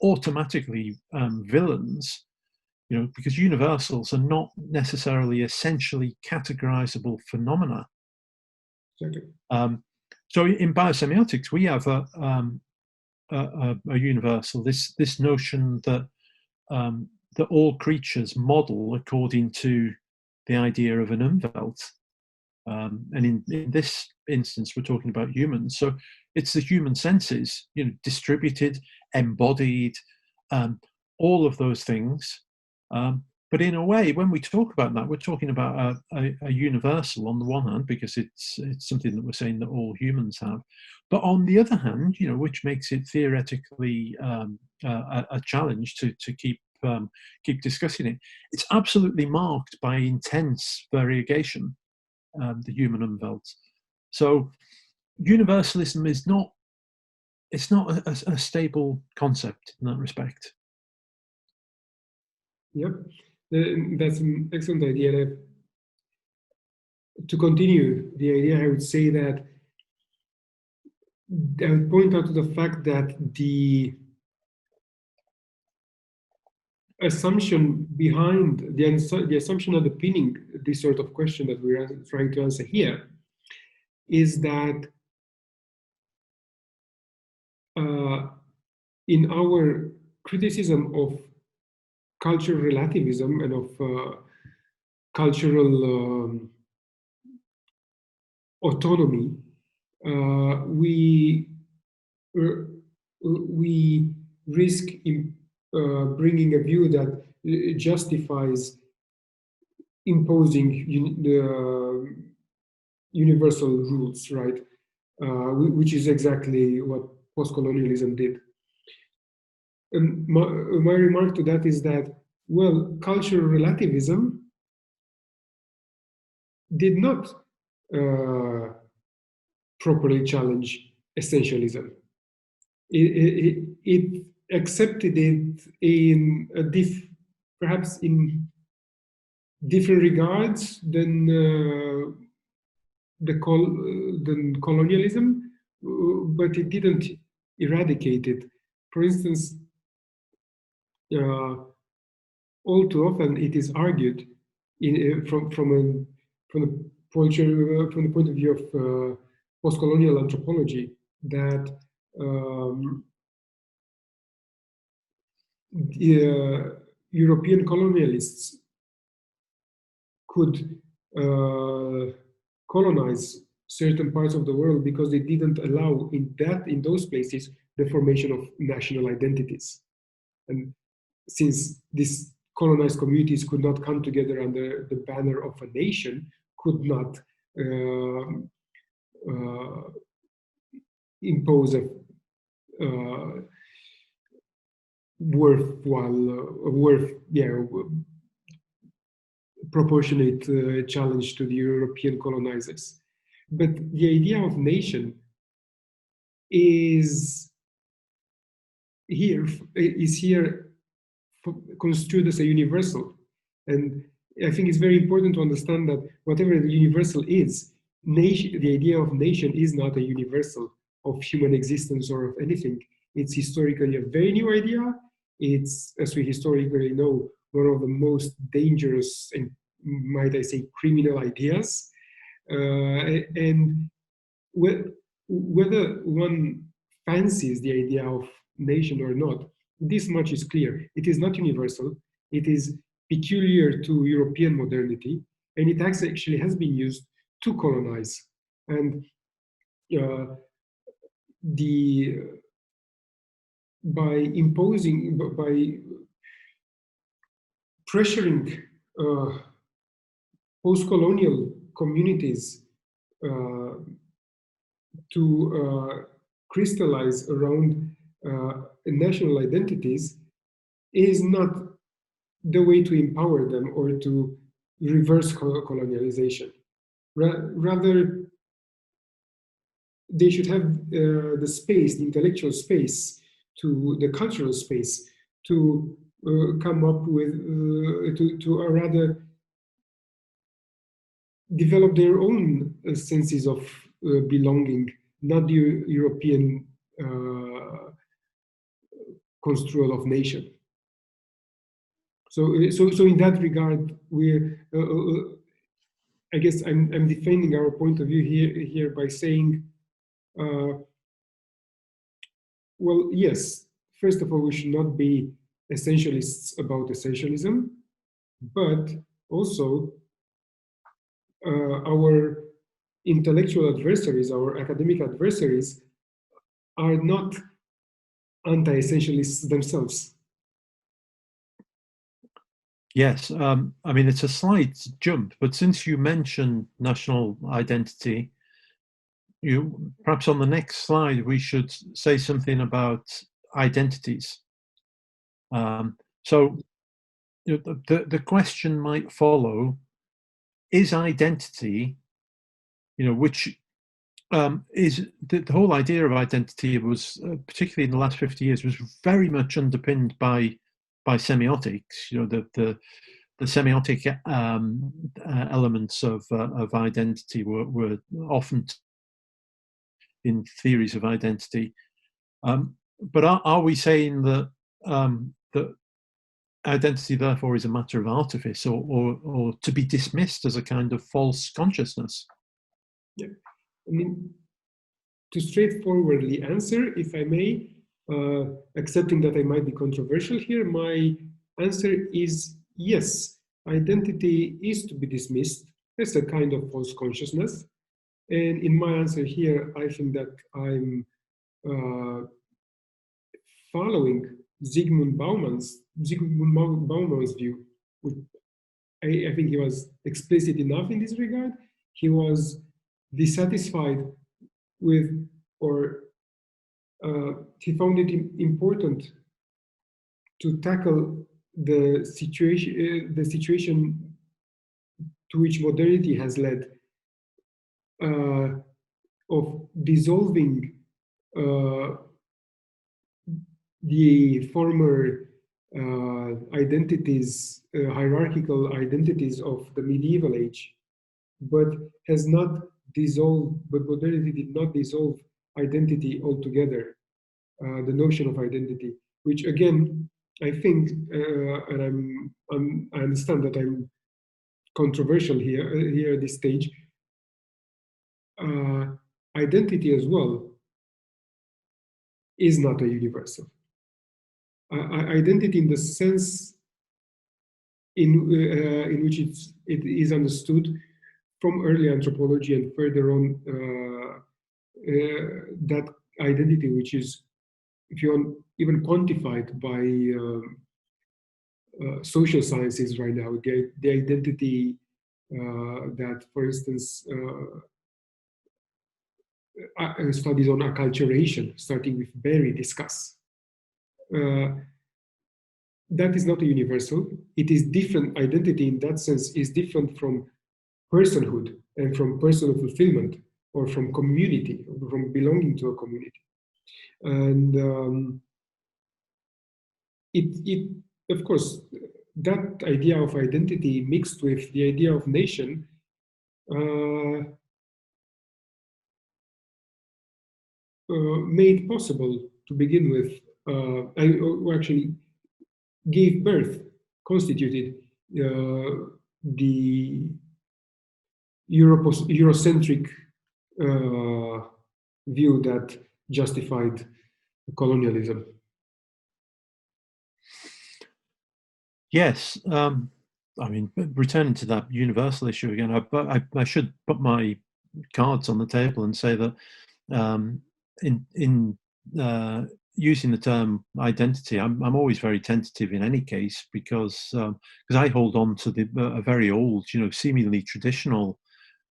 automatically villains, you know, because universals are not necessarily essentially categorizable phenomena. Okay. So in biosemiotics, we have a universal, this notion that that all creatures model according to the idea of an Umwelt. And in this instance, we're talking about humans. So it's the human senses, distributed, embodied, all of those things. But in a way, when we talk about that, we're talking about a universal on the one hand, because it's something that we're saying that all humans have. But on the other hand, which makes it theoretically a challenge to keep discussing it. It's absolutely marked by intense variegation, the human Umwelt. So universalism is not, it's not a stable concept in that respect. Yep, that's an excellent idea. To continue the idea, I would say that I would point out to the fact that the assumption behind the assumption underpinning this sort of question that we are trying to answer here is that in our criticism of cultural relativism and of cultural autonomy, we risk bringing a view that justifies imposing universal rules, right? Which is exactly what post-colonialism did. And my remark to that is that, well, cultural relativism did not properly challenge essentialism. It accepted it in perhaps in different regards than than colonialism, but it didn't eradicate it. For instance, all too often it is argued from the point of view of post-colonial anthropology that European colonialists could colonize certain parts of the world because they didn't allow in those places the formation of national identities. And since these colonized communities could not come together under the banner of a nation, could not impose a proportionate challenge to the European colonizers. But the idea of nation is here construed as a universal. And I think it's very important to understand that whatever the universal is, nation, the idea of nation is not a universal of human existence or of anything. It's historically a very new idea. It's, as we historically know, one of the most dangerous and, might I say, criminal ideas. And whether one fancies the idea of nation or not, this much is clear. It is not universal. It is peculiar to European modernity, and it actually has been used to colonize. And by pressuring post-colonial communities to crystallize around national identities is not the way to empower them or to reverse colonialization. Rather, they should have the space, the intellectual space, to the cultural space to come up with, to rather develop their own senses of belonging, not the European construal of nation. So in that regard, I guess I'm defending our point of view here by saying Well, yes. First of all, we should not be essentialists about essentialism, but also our intellectual adversaries, our academic adversaries, are not anti-essentialists themselves. Yes, I mean, it's a slight jump, but since you mentioned national identity, perhaps on the next slide, we should say something about identities. So the question might follow, is identity, which is the whole idea of identity was, particularly in the last 50 years, was very much underpinned by semiotics. The semiotic elements of identity were often in theories of identity. But are we saying that that identity therefore is a matter of artifice, or to be dismissed as a kind of false consciousness? Yeah, I mean, to straightforwardly answer, if I may, accepting that I might be controversial here, my answer is yes. Identity is to be dismissed as a kind of false consciousness. And in my answer here, I think that I'm following Zygmunt Bauman's view, which I think he was explicit enough in this regard. He was dissatisfied with, or he found it important to tackle the situation to which modernity has led, of dissolving the former identities, hierarchical identities of the medieval age, but has not dissolved, but modernity did not dissolve identity altogether, the notion of identity, which again, I think, and I understand that I'm controversial here at this stage, identity as well is not a universal. Identity in the sense in which it is understood from early anthropology and further on, that identity which is, if you want, even quantified by social sciences right now, the identity that, for instance, studies on acculturation, starting with Berry, discuss. That is not a universal. It is different. Identity in that sense is different from personhood and from personal fulfillment, or from community, or from belonging to a community. And it of course, that idea of identity mixed with the idea of nation made possible to begin with, actually gave birth, constituted the Eurocentric view that justified colonialism. Yes, I mean, returning to that universal issue again, I should put my cards on the table and say that in using the term identity, I'm always very tentative in any case, because I hold on to a very old, seemingly traditional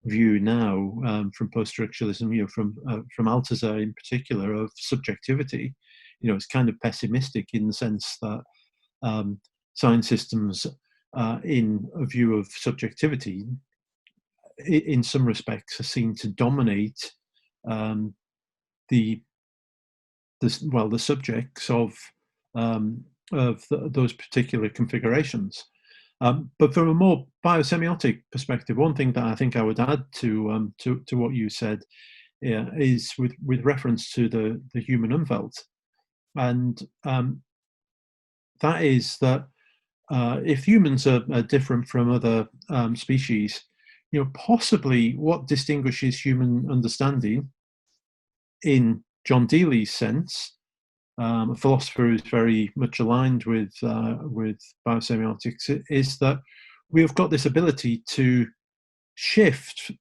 view now, from post-structuralism, from Althusser in particular, of subjectivity. It's kind of pessimistic in the sense that science systems, in a view of subjectivity, in some respects, are seen to dominate the subjects of those particular configurations. But from a more biosemiotic perspective, one thing that I think I would add to what you said is with reference to the human umwelt, and that is that if humans are different from other species, possibly what distinguishes human understanding in John Dewey's sense, a philosopher who's very much aligned with biosemiotics, is that we have got this ability to shift,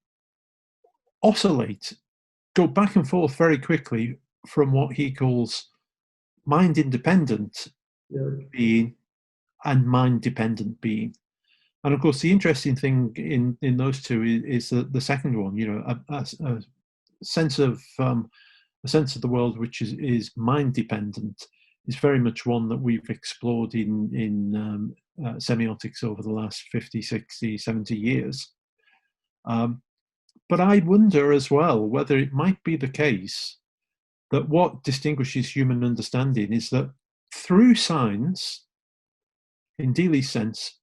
oscillate, go back and forth very quickly from what he calls mind-independent being and mind-dependent being. And of course, the interesting thing in those two is the second one. You know, a sense of the world which is mind-dependent is very much one that we've explored in semiotics over the last 50, 60, 70 years. But I wonder as well whether it might be the case that what distinguishes human understanding is that through signs, in Dewey's sense,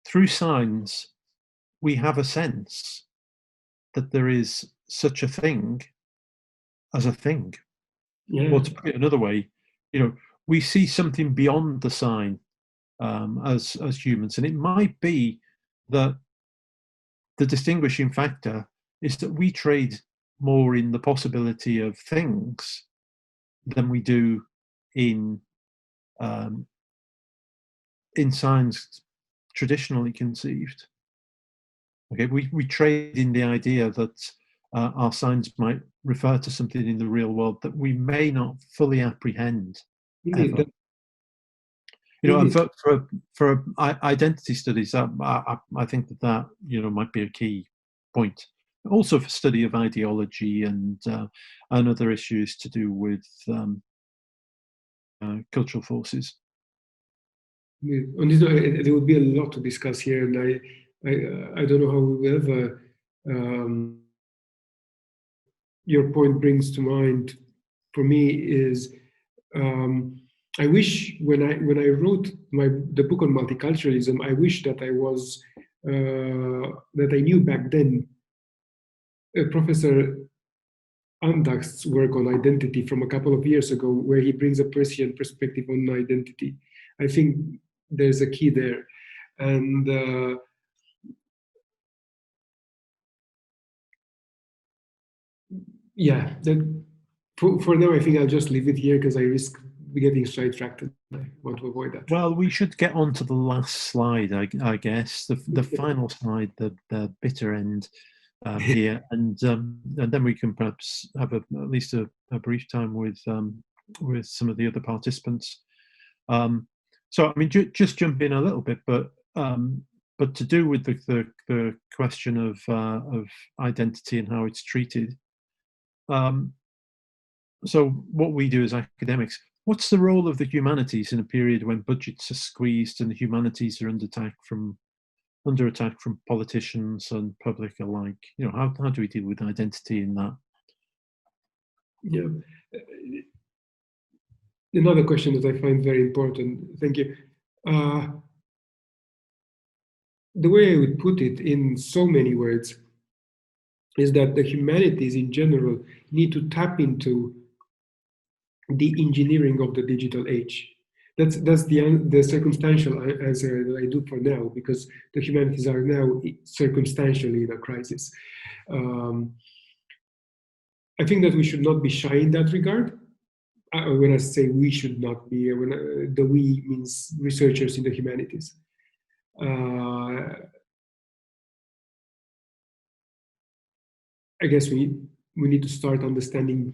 through signs, we have a sense that there is such a thing as a thing. Yeah. Or to put it another way, you know, we see something beyond the sign as humans, and it might be that the distinguishing factor is that we trade more in the possibility of things than we do in signs traditionally conceived. Okay, we trade in the idea that our signs might refer to something in the real world that we may not fully apprehend. Indeed. You know, and for identity studies, I think that you know might be a key point. Also for study of ideology and other issues to do with cultural forces. On this, there would be a lot to discuss here, and I don't know how we will ever. Your point brings to mind for me is I wish when I wrote the book on multiculturalism, I wish that I was that I knew back then Professor Andach's work on identity from a couple of years ago, where he brings a Persian perspective on identity. I think there's a key there, and yeah, that for now I think I'll just leave it here because I risk getting sidetracked. I want to avoid that. Well, we should get on to the last slide, I guess, the final slide, the bitter end here, and then we can perhaps have at least a brief time with some of the other participants. So, I mean, just jump in a little bit, but to do with the question of identity and how it's treated. So, what we do as academics, what's the role of the humanities in a period when budgets are squeezed and the humanities are under attack from politicians and public alike? You know, how do we deal with identity in that? Yeah. Another question that I find very important, thank you. The way I would put it in so many words is that the humanities in general need to tap into the engineering of the digital age. That's the circumstantial answer that I do for now, because the humanities are now circumstantially in a crisis. I think that we should not be shy in that regard. When I say we should not be, the we means researchers in the humanities. I guess we need to start understanding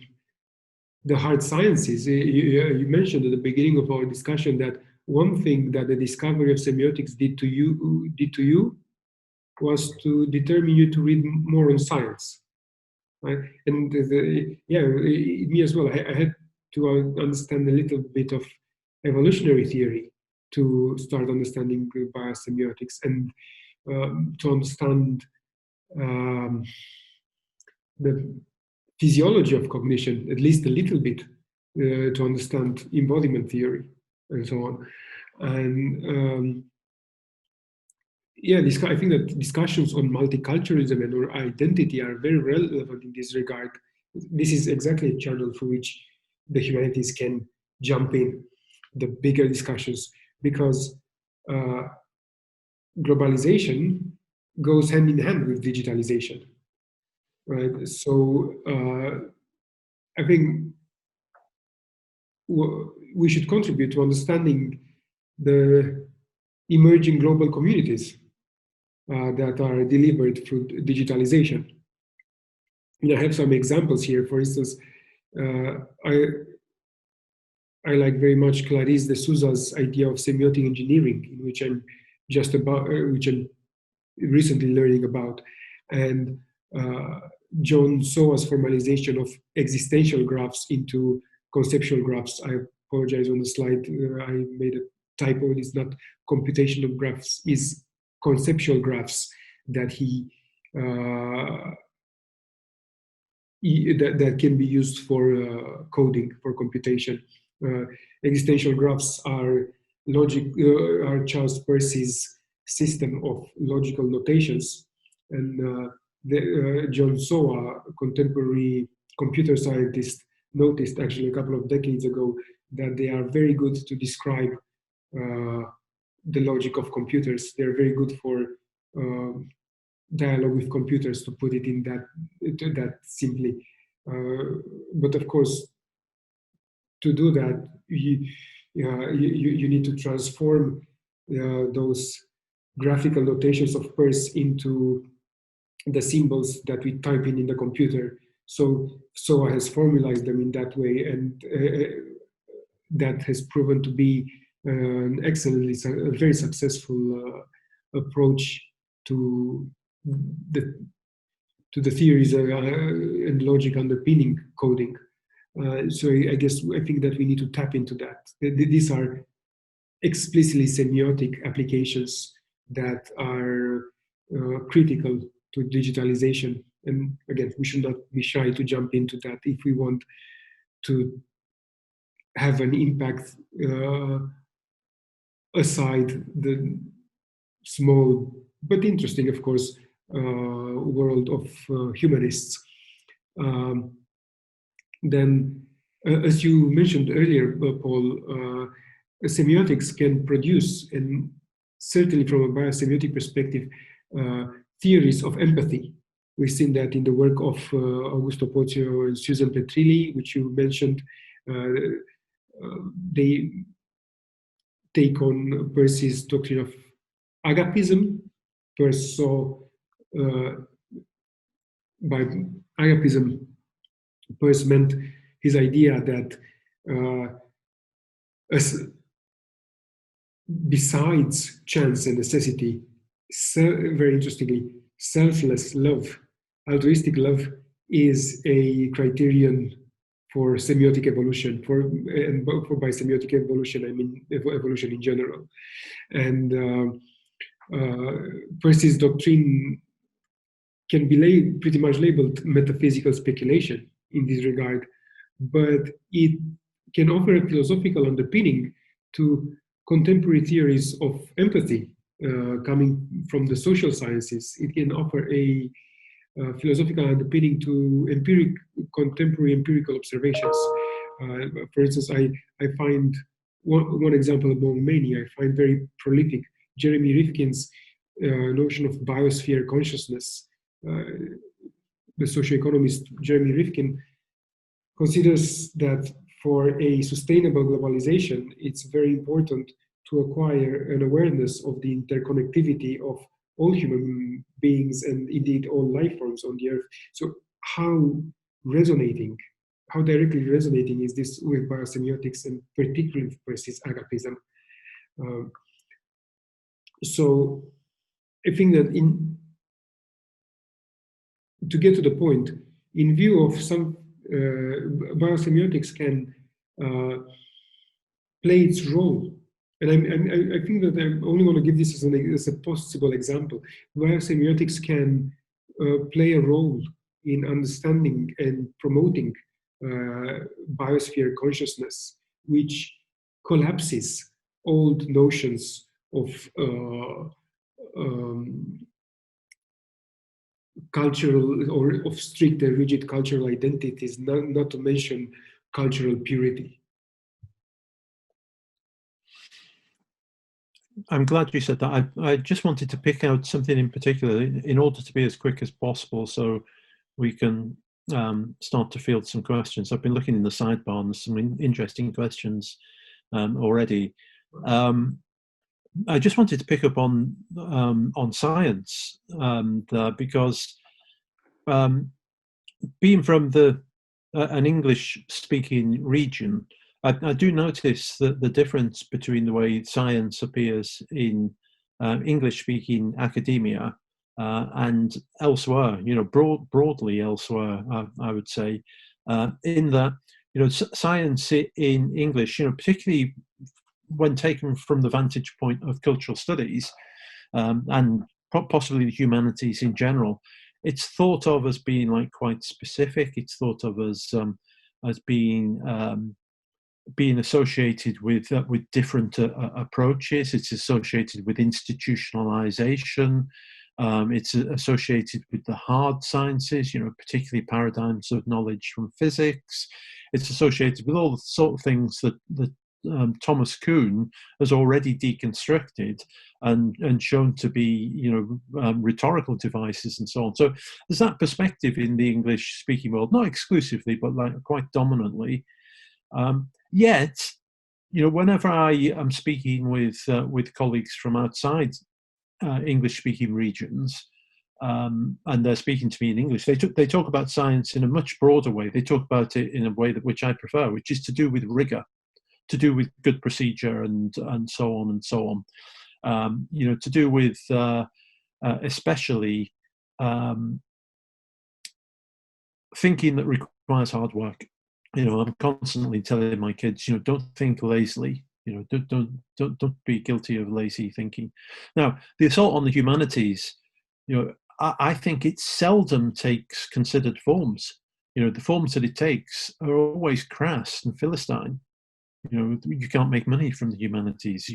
the hard sciences. You mentioned at the beginning of our discussion that one thing that the discovery of semiotics did to you was to determine you to read more on science, right? And me as well. I had to understand a little bit of evolutionary theory to start understanding biosemiotics and to understand the physiology of cognition, at least a little bit, to understand embodiment theory and so on. And I think that discussions on multiculturalism and or identity are very relevant in this regard. This is exactly a channel for which the humanities can jump in, the bigger discussions, because globalization goes hand in hand with digitalization, right? So I think we should contribute to understanding the emerging global communities that are delivered through digitalization. And I have some examples here. For instance, I like very much Clarice de Souza's idea of semiotic engineering, in which I'm recently learning about, and John Soa's formalization of existential graphs into conceptual graphs. I apologize on the slide, I made a typo. It's not computational graphs, is conceptual graphs that that can be used for coding, for computation. Existential graphs are Charles Peirce's system of logical notations, and John Soa, a contemporary computer scientist, noticed actually a couple of decades ago that they are very good to describe the logic of computers. They're very good for dialogue with computers, to put it in that simply. But of course, to do that, you need to transform those graphical notations of Peirce into the symbols that we type in the computer. So Soa has formalized them in that way, and that has proven to be an excellently, a very successful approach to the theories and logic underpinning coding. So I think that we need to tap into that. These are explicitly semiotic applications that are critical to digitalization. And again, we should not be shy to jump into that if we want to have an impact aside the small but interesting, of course, world of humanists. Then, as you mentioned earlier, Paul, semiotics can produce, and certainly from a biosemiotic perspective, theories of empathy. We've seen that in the work of Augusto Pozio and Susan Petrilli, which you mentioned. They take on Peirce's doctrine of agapism. Peirce saw by agapism, Peirce meant his idea that besides chance and necessity, very interestingly, selfless love, altruistic love, is a criterion for semiotic evolution. By semiotic evolution, I mean evolution in general. And Peirce's doctrine can be pretty much labeled metaphysical speculation in this regard, but it can offer a philosophical underpinning to contemporary theories of empathy coming from the social sciences. It can offer a philosophical underpinning to contemporary empirical observations. For instance, I find one example among many, I find very prolific, Jeremy Rifkin's notion of biosphere consciousness. The socioeconomist Jeremy Rifkin considers that for a sustainable globalization, it's very important to acquire an awareness of the interconnectivity of all human beings and indeed all life forms on the earth. So how directly resonating is this with biosemiotics, and particularly with Peirce's agapism? So I think that to get to the point, in view of some biosemiotics can play its role. And I think that I only want to give this as a possible example. Biosemiotics can play a role in understanding and promoting biosphere consciousness, which collapses old notions of cultural or of strict and rigid cultural identities, not to mention cultural purity. I'm glad you said that. I just wanted to pick out something in particular in order to be as quick as possible, so we can start to field some questions. I've been looking in the sidebar and there's some interesting questions already. I just wanted to pick up on science because being from an English-speaking region, I do notice that the difference between the way science appears in English-speaking academia and elsewhere, broadly elsewhere, I would say, in that, science in English, particularly when taken from the vantage point of cultural studies and possibly the humanities in general, it's thought of as being like quite specific. It's thought of as being associated with different approaches. It's associated with institutionalization. It's associated with the hard sciences, particularly paradigms of knowledge from physics. It's associated with all the sort of things that Thomas Kuhn has already deconstructed and shown to be, rhetorical devices and so on. So there's that perspective in the English-speaking world, not exclusively, but like quite dominantly. Yet, whenever I am speaking with colleagues from outside English-speaking regions, and they're speaking to me in English, they talk about science in a much broader way. They talk about it in a way which I prefer, which is to do with rigor, to do with good procedure and so on and so on. To do with especially thinking that requires hard work. I'm constantly telling my kids, don't think lazily. Don't be guilty of lazy thinking. Now, the assault on the humanities, I think it seldom takes considered forms. The forms that it takes are always crass and philistine. You can't make money from the humanities.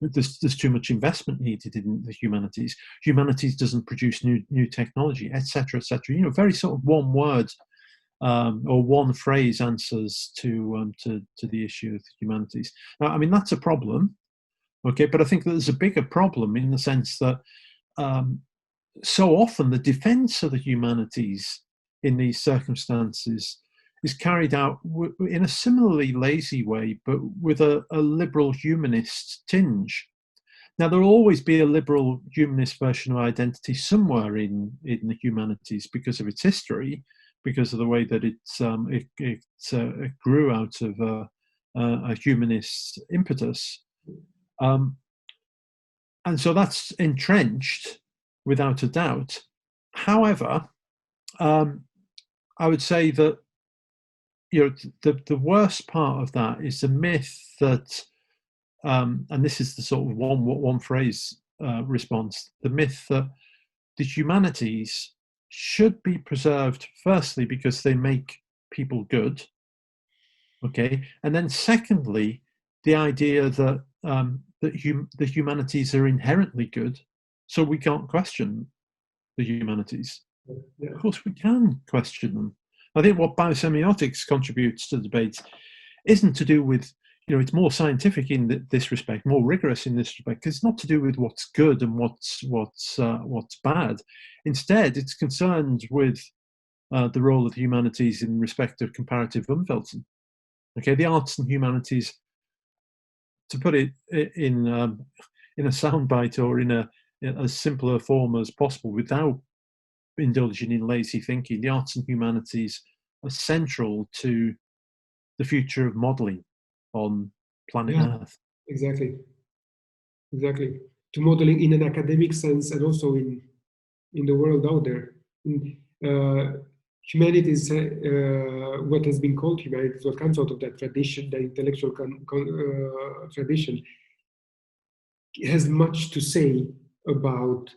There's too much investment needed in the humanities. Humanities doesn't produce new technology, etc., etc. Very sort of one word or one phrase answers to the issue of the humanities. Now, I mean, that's a problem, okay? But I think that there's a bigger problem in the sense that so often the defense of the humanities in these circumstances is carried out in a similarly lazy way, but with a liberal humanist tinge. Now, there will always be a liberal humanist version of identity somewhere in the humanities because of its history, because of the way that it grew out of a humanist impetus. And so that's entrenched without a doubt. However, I would say that the worst part of that is the myth that, and this is the sort of one phrase response, the myth that the humanities should be preserved, firstly, because they make people good, okay, and then secondly, the idea that the humanities are inherently good, so we can't question the humanities. Yeah. Of course, we can question them. I think what biosemiotics contributes to the debate isn't to do with, it's more scientific in this respect, more rigorous in this respect. It's not to do with what's good and what's bad. Instead, it's concerned with the role of the humanities in respect of comparative Umwelten. Okay, the arts and humanities, to put it in a soundbite or in as simple a form as possible, without indulging in lazy thinking, the arts and humanities are central to the future of modelling on planet Earth. Exactly. To modelling in an academic sense and also in the world out there. Humanities, what has been called humanities, what comes out of that tradition, the intellectual tradition, has much to say about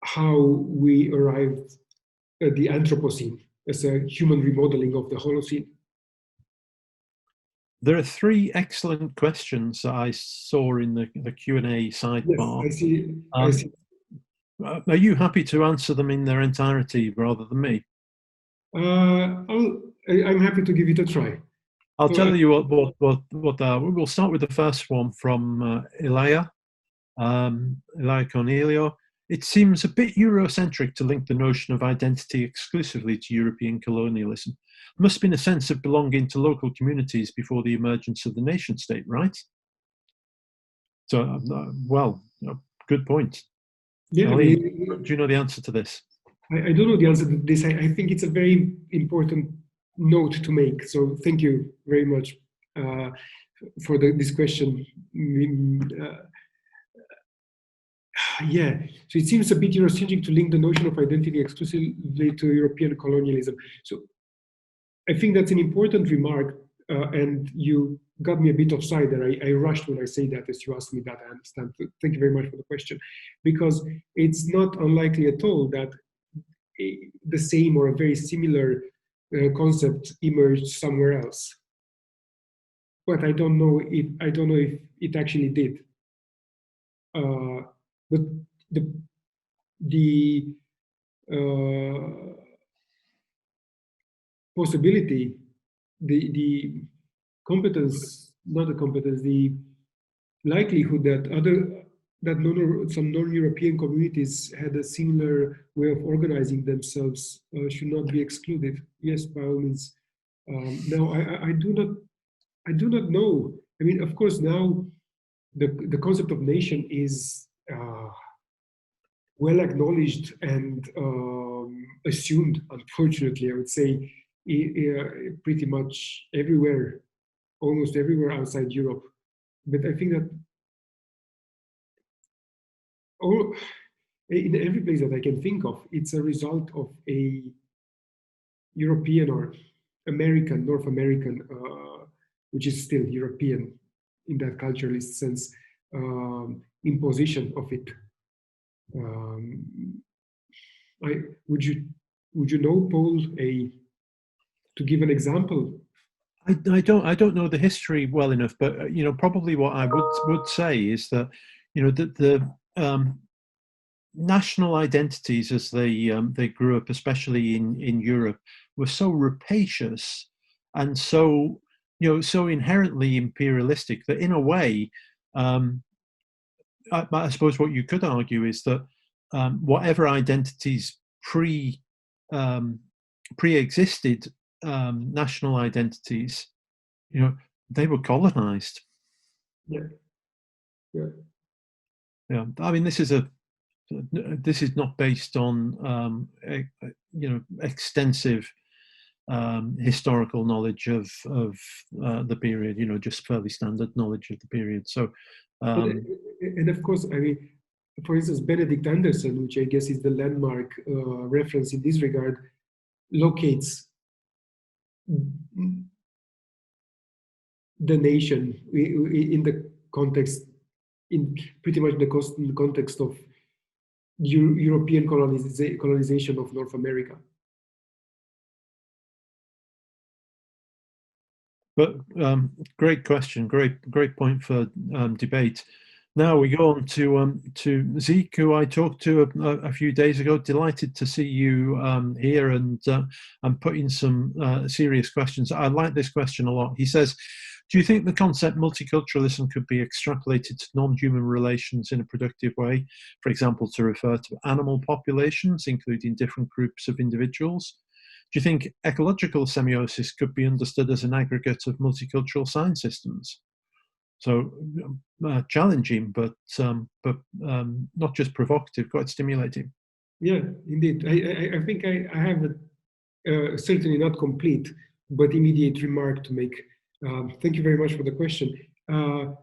how we arrived at the Anthropocene as a human remodeling of the Holocene. There are three excellent questions that I saw in the Q&A sidebar. Yes, I see. Are you happy to answer them in their entirety rather than me? I'm happy to give it a try. I'll tell you what they are. We'll start with the first one from Elia Cornelio. it seems a bit Eurocentric to link the notion of identity exclusively to European colonialism. There must have been a sense of belonging to local communities before the emergence of the nation state, right? So, well, good point. Yeah, Alin, do you know the answer to this? I don't know the answer to this. I think it's a very important note to make. So thank you very much for this question. Yeah, so it seems a bit Eurocentric to link the notion of identity exclusively to European colonialism. So I think that's an important remark, and you got me a bit offside there. I rushed when I say that, as you asked me that. I understand. Thank you very much for the question, because it's not unlikely at all that the same or a very similar concept emerged somewhere else. But I don't know if it actually did. But the possibility, the competence, not the competence, the likelihood that some non-European communities had a similar way of organizing themselves should not be excluded. Yes, by all means. Now, I do not know. I mean, of course, now the concept of nation is well acknowledged and assumed, unfortunately, I would say, pretty much everywhere, almost everywhere outside Europe. But I think that in every place that I can think of, it's a result of a European or American, North American, which is still European in that culturalist sense, imposition of it. Would you know, Paul, to give an example? I don't know the history well enough, but probably what I would say is that the national identities as they grew up, especially in Europe, were so rapacious and so so inherently imperialistic that in a way, I suppose what you could argue is that whatever identities pre-existed national identities, they were colonized. Yeah. I mean, this is not based on extensive historical knowledge of the period. Just fairly standard knowledge of the period. So, and of course, I mean, for instance, Benedict Anderson, which I guess is the landmark reference in this regard, locates the nation in the context, in pretty much the context of European colonization of North America. But great question, great point for debate. Now we go on to Zeke, who I talked to a few days ago. Delighted to see you here, and I'm putting some serious questions. I like this question a lot. He says, do you think the concept multiculturalism could be extrapolated to non-human relations in a productive way? For example, to refer to animal populations, including different groups of individuals? Do you think ecological semiosis could be understood as an aggregate of multicultural sign systems? So challenging, but not just provocative, quite stimulating. Yeah, indeed. I think I have certainly not complete, but immediate remark to make. Thank you very much for the question. I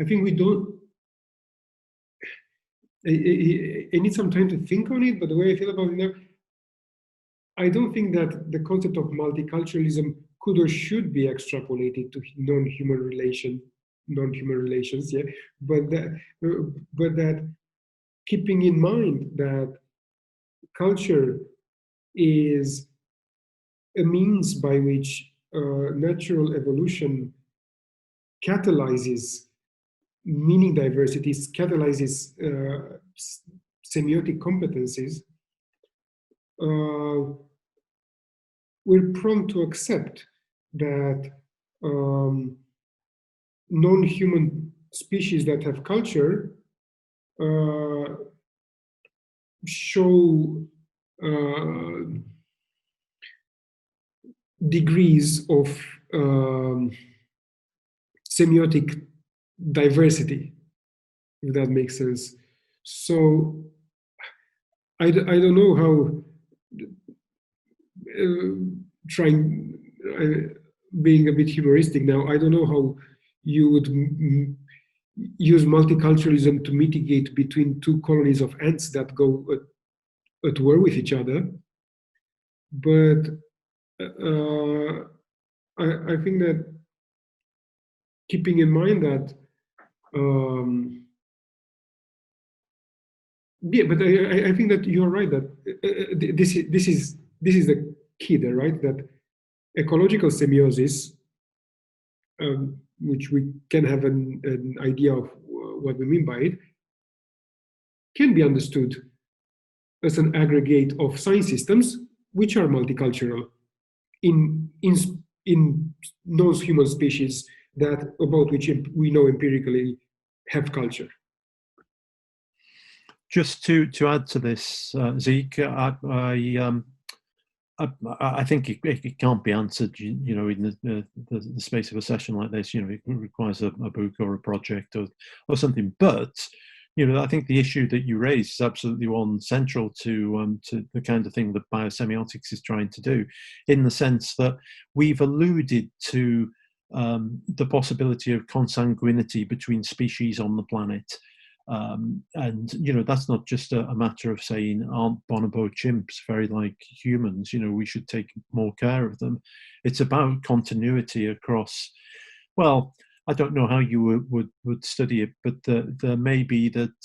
think we don't. I need some time to think on it, but the way I feel about it now, I don't think that the concept of multiculturalism could or should be extrapolated to non-human relations, yeah. But that keeping in mind that culture is a means by which natural evolution catalyzes meaning diversities, catalyzes semiotic competencies, we're prone to accept that non-human species that have culture show degrees of semiotic diversity, if that makes sense. So I don't know how being a bit humoristic now, I don't know how you would use multiculturalism to mitigate between two colonies of ants that go at war with each other. But I think that keeping in mind that yeah, but I think that you're right that this is the key there, right? That ecological semiosis, which we can have an idea of what we mean by it, can be understood as an aggregate of science systems which are multicultural in those human species that about which we know empirically have culture. Just to add to this, Zeke, I think it can't be answered, you know, in the space of a session like this. You know, it requires a book or a project or something. But you know, I think the issue that you raised is absolutely one central to the kind of thing that biosemiotics is trying to do, in the sense that we've alluded to the possibility of consanguinity between species on the planet. And you know, that's not just a matter of saying, aren't bonobo chimps very like humans, you know, we should take more care of them. It's about continuity across, well, I don't know how you would study it, but there may be that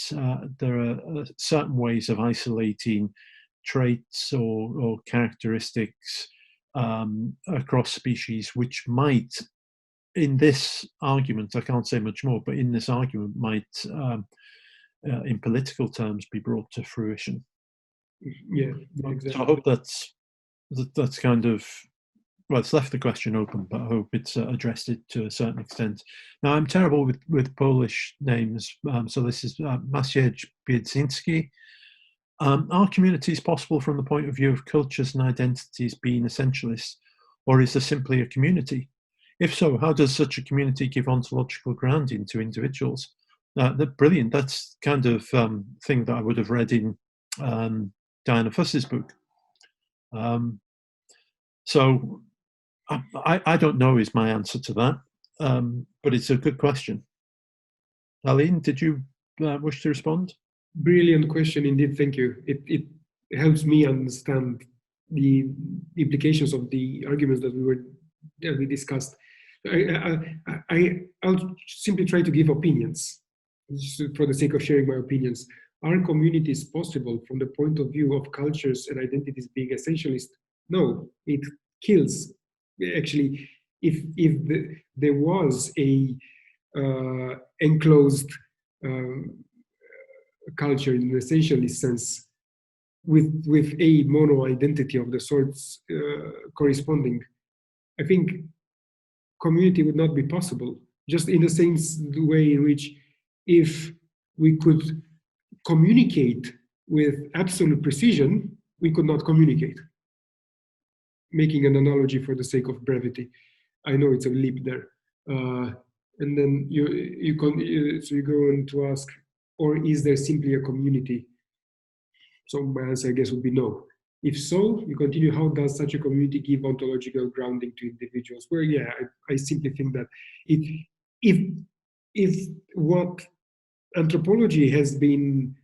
there are certain ways of isolating traits or characteristics across species, which might, in this argument, I can't say much more, but in this argument might in political terms be brought to fruition. Yeah, exactly. So I hope that's kind of, well, it's left the question open, but I hope it's addressed it to a certain extent. Now, I'm terrible with Polish names, so this is Maciej Biedzinski. Are communities possible from the point of view of cultures and identities being essentialist, or is there simply a community? If so, how does such a community give ontological grounding to individuals? Brilliant. That's kind of thing that I would have read in Diana Fuss's book. So I don't know is my answer to that, but it's a good question. Alin, did you wish to respond? Brilliant question indeed. Thank you. It helps me understand the implications of the arguments that we discussed. I'll simply try to give opinions for the sake of sharing my opinions. Are communities possible from the point of view of cultures and identities being essentialist? No, it kills. Actually, if there was a enclosed culture in an essentialist sense, with a mono identity of the sorts corresponding, I think community would not be possible. Just in the same way in which, if we could communicate with absolute precision, we could not communicate. Making an analogy for the sake of brevity, I know it's a leap there. And then you go on to ask, or is there simply a community? So my answer, I guess, would be no. If so, you continue, how does such a community give ontological grounding to individuals? Well, yeah, I simply think that if what anthropology has been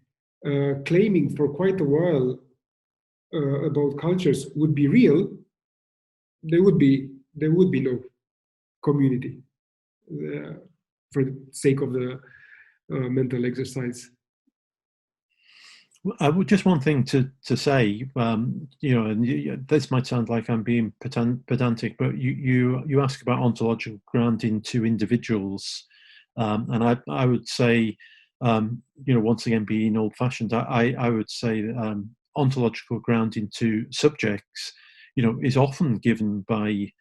claiming for quite a while about cultures would be real, there would be no community for the sake of the mental exercise. Just one thing to say, you know, and this might sound like I'm being pedantic, but you ask about ontological grounding to individuals, and I would say, you know, once again being old-fashioned, I would say ontological grounding to subjects, you know, is often given by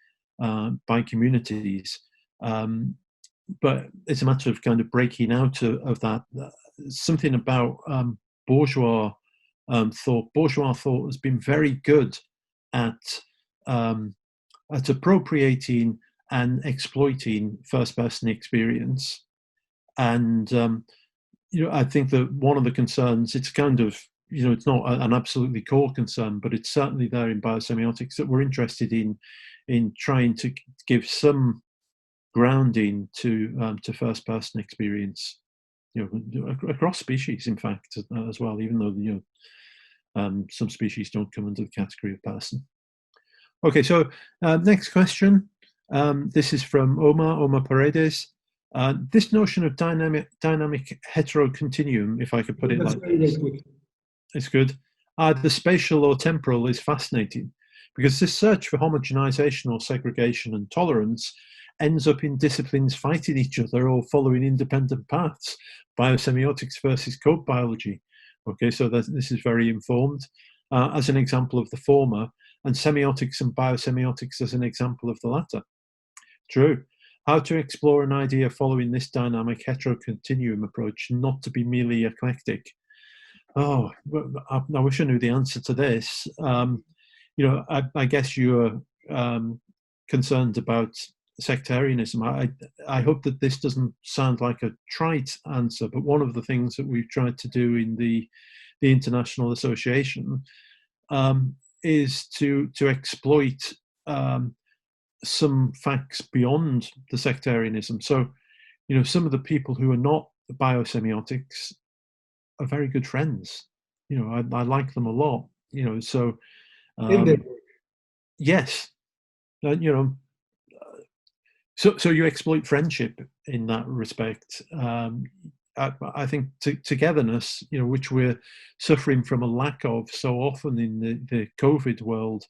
communities, but it's a matter of kind of breaking out of that. something about bourgeois thought. Bourgeois thought has been very good at appropriating and exploiting first-person experience, and I think that one of the concerns, it's kind of, it's not an absolutely core concern, but it's certainly there in biosemiotics, that we're interested in trying to give some grounding to first-person experience, across species, in fact, as well, even though some species don't come under the category of person. Okay, so next question. This is from Omar Paredes. This notion of dynamic heterocontinuum, if I could put it like this, it's good. Either spatial or temporal is fascinating, because this search for homogenization or segregation and tolerance ends up in disciplines fighting each other or following independent paths. Biosemiotics versus code biology. Okay, so this is very informed, as an example of the former, and semiotics and biosemiotics as an example of the latter. True. How to explore an idea following this dynamic heterocontinuum approach, not to be merely eclectic. Oh, I wish I knew the answer to this. I guess you're concerned about sectarianism. I hope that this doesn't sound like a trite answer, but one of the things that we've tried to do in the International Association is to exploit some facts beyond the sectarianism. So, some of the people who are not biosemiotics are very good friends. I like them a lot. So yes, so you exploit friendship in that respect. I think togetherness, which we're suffering from a lack of so often in the COVID world,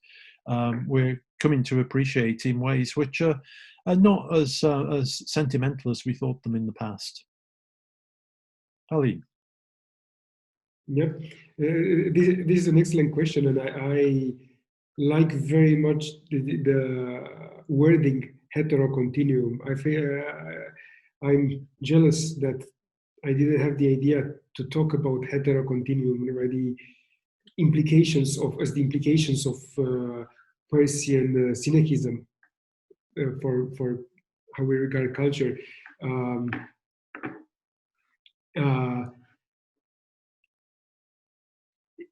we're coming to appreciate in ways which are not as sentimental as we thought them in the past. Alin. Yep, this is an excellent question, and I like very much the wording heterocontinuum. I feel I'm jealous that I didn't have the idea to talk about heterocontinuum, the implications of Persian syncretism for how we regard culture.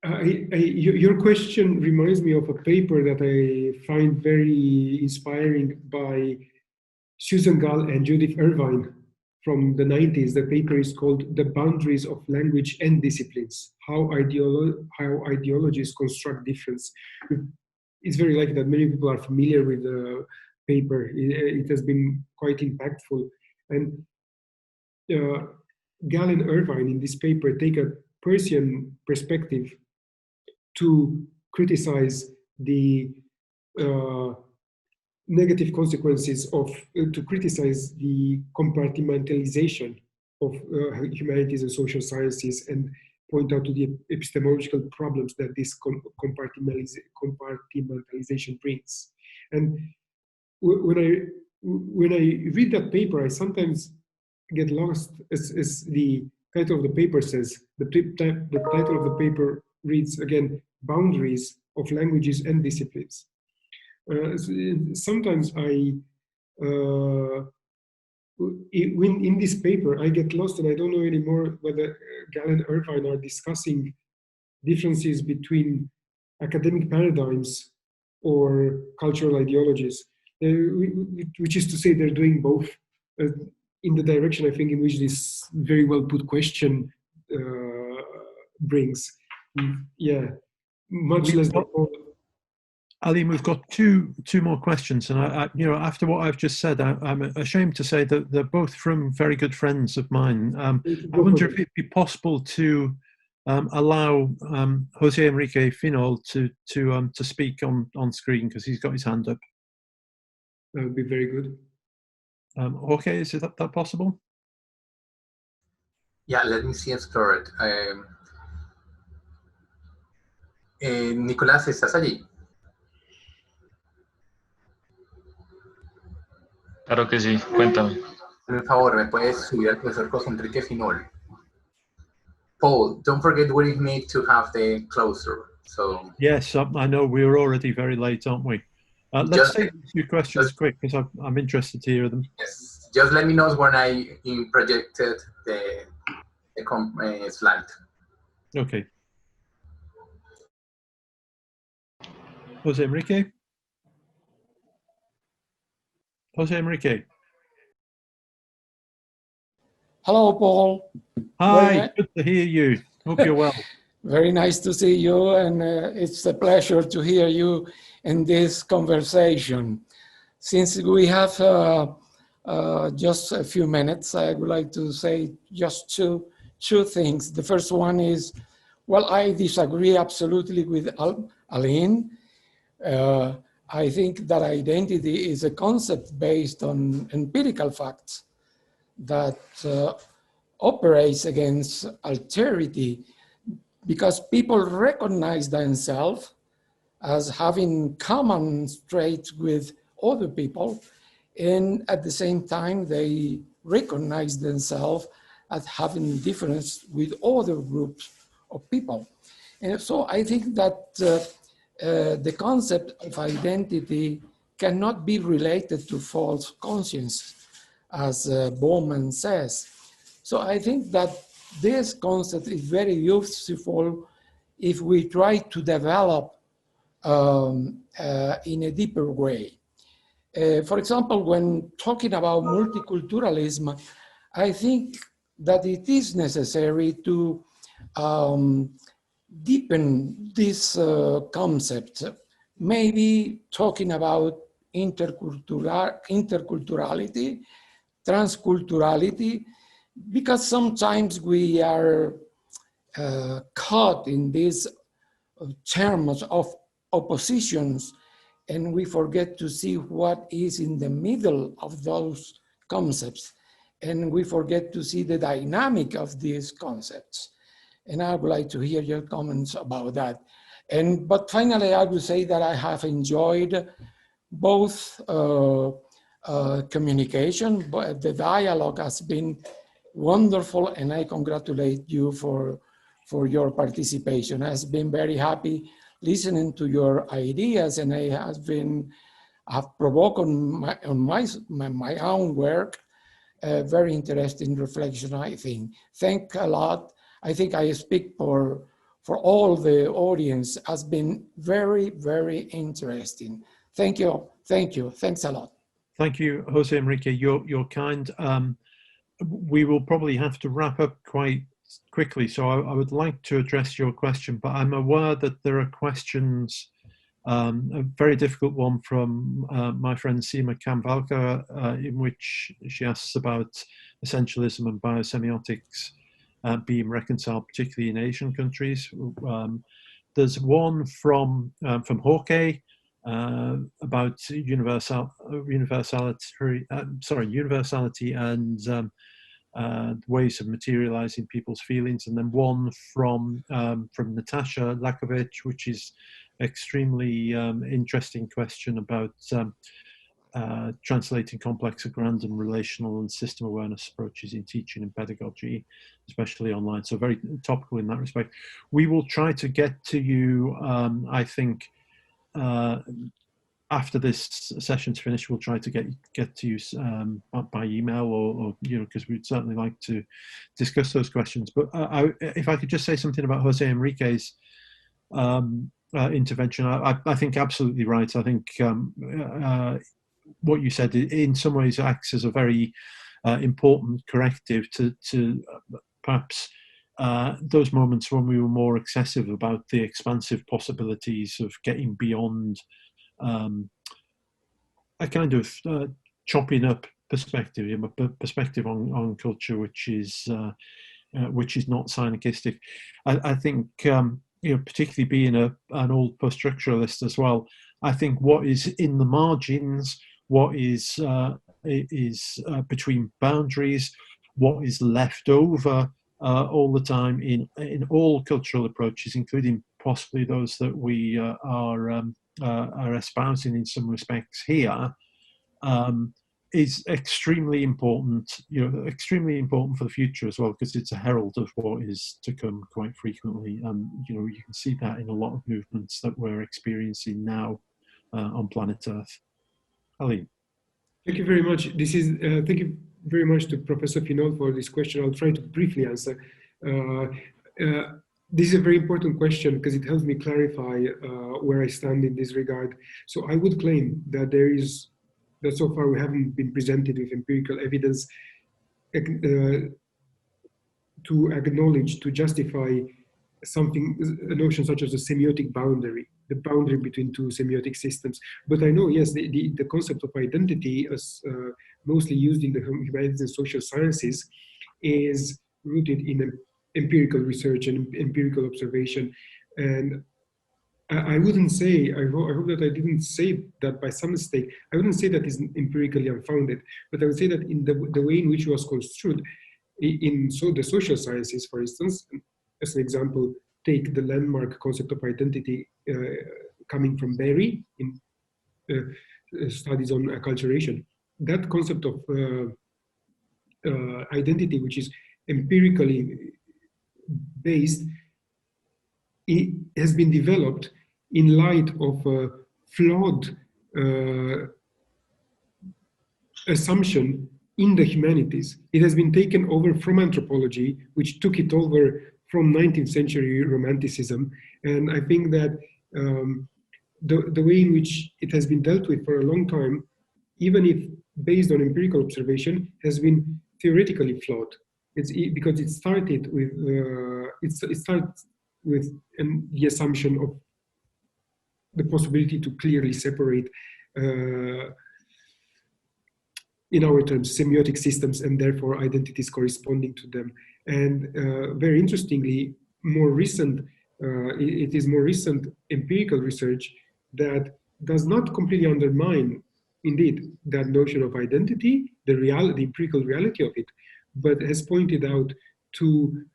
Your question reminds me of a paper that I find very inspiring by Susan Gall and Judith Irvine from the 90s. The paper is called "The Boundaries of Language and Disciplines: How Ideologies Construct Difference." It's very likely that many people are familiar with the paper. It has been quite impactful. And Gall and Irvine in this paper take a Persian perspective to criticize the negative consequences to criticize the compartmentalization of humanities and social sciences, and point out to the epistemological problems that this compartmentalization brings. And when I read that paper, I sometimes get lost, as the title of the paper says. The title of the paper reads, again, "Boundaries of Languages and Disciplines." Sometimes when in this paper, I get lost and I don't know anymore whether Gall and Irvine are discussing differences between academic paradigms or cultural ideologies, which is to say they're doing both in the direction, I think, in which this very well put question brings. Yeah, much less than all. Alin, we've got two more questions, and I after what I've just said, I'm ashamed to say that they're both from very good friends of mine. I wonder if it'd be possible to allow Jose Enrique Finol to speak on screen, because he's got his hand up. That would be very good. Okay, is that possible? Yeah, let me see explore it. Nicolás, ¿estás allí? Claro que sí, cuéntame. Por favor, ¿me puedes subir al profesor José Enrique Finol? Paul, don't forget we need to have the closer. So yes, I know we're already very late, aren't we? Let's take a few questions quick because I'm interested to hear them. Yes, just let me know when I projected the slide. Okay. Jose Enrique? Jose Enrique. Hello, Paul. Hi, good to hear you. Hope you're well. Very nice to see you, and it's a pleasure to hear you in this conversation. Since we have just a few minutes, I would like to say just two things. The first one is, well, I disagree absolutely with Alin. I think that identity is a concept based on empirical facts that operates against alterity because people recognize themselves as having common traits with other people, and at the same time they recognize themselves as having difference with other groups of people. And so I think that the concept of identity cannot be related to false conscience, as Bowman says. So I think that this concept is very useful if we try to develop in a deeper way. For example, when talking about multiculturalism, I think that it is necessary to deepen this concept, maybe talking about interculturality, transculturality, because sometimes we are caught in these terms of oppositions, and we forget to see what is in the middle of those concepts, and we forget to see the dynamic of these concepts. And I would like to hear your comments about that. But finally, I will say that I have enjoyed both communication, but the dialogue has been wonderful, and I congratulate you for your participation. I have been very happy listening to your ideas, and I have provoked on my own work a very interesting reflection, I think. Thank a lot. I think I speak for all the audience. Has been very, very interesting. Thank you. Thank you. Thanks a lot. Thank you, Jose Enrique. You're kind. We will probably have to wrap up quite quickly, so I would like to address your question, but I'm aware that there are questions, a very difficult one from my friend Seema Kamvalka, in which she asks about essentialism and biosemiotics being reconciled, particularly in Asian countries. There's one from Jorge about universality and ways of materializing people's feelings, and then one from Natasha Lakovich, which is extremely interesting question about translating complex and random relational and system awareness approaches in teaching and pedagogy, especially online. So very topical in that respect. We will try to get to you, I think, after this session's finished. We'll try to get to you by email, or because we'd certainly like to discuss those questions. But if I could just say something about Jose Enrique's intervention, I think absolutely right. I think what you said in some ways acts as a very important corrective to perhaps those moments when we were more excessive about the expansive possibilities of getting beyond a kind of chopping up perspective, perspective on culture, which is not synarchistic. I think particularly being an old post-structuralist as well, I think what is in the margins, what is between boundaries, what is left over all the time in all cultural approaches, including possibly those that we are espousing in some respects here, is extremely important, extremely important for the future as well, because it's a herald of what is to come quite frequently. And, you can see that in a lot of movements that we're experiencing now on planet Earth. Alin. Thank you very much. Thank you very much to Professor Finol for this question. I'll try to briefly answer. This is a very important question because it helps me clarify where I stand in this regard. So I would claim that that so far we haven't been presented with empirical evidence to acknowledge, to justify a notion such as a semiotic boundary, the boundary between two semiotic systems. But I know, yes, the concept of identity, as mostly used in the humanities and social sciences, is rooted in empirical research and empirical observation. And I wouldn't say, I hope that I didn't say that by some mistake, I wouldn't say that is empirically unfounded, but I would say that in the way in which it was construed in the social sciences, for instance, as an example, take the landmark concept of identity coming from Berry in studies on acculturation. That concept of identity, which is empirically based, it has been developed in light of a flawed assumption in the humanities. It has been taken over from anthropology, which took it over from 19th century Romanticism. And I think that the way in which it has been dealt with for a long time, even if based on empirical observation, has been theoretically flawed. Because it started with the assumption of the possibility to clearly separate, in our terms, semiotic systems and therefore identities corresponding to them. And very interestingly, it is more recent empirical research that does not completely undermine, indeed, that notion of identity, the empirical reality of it, but has pointed out to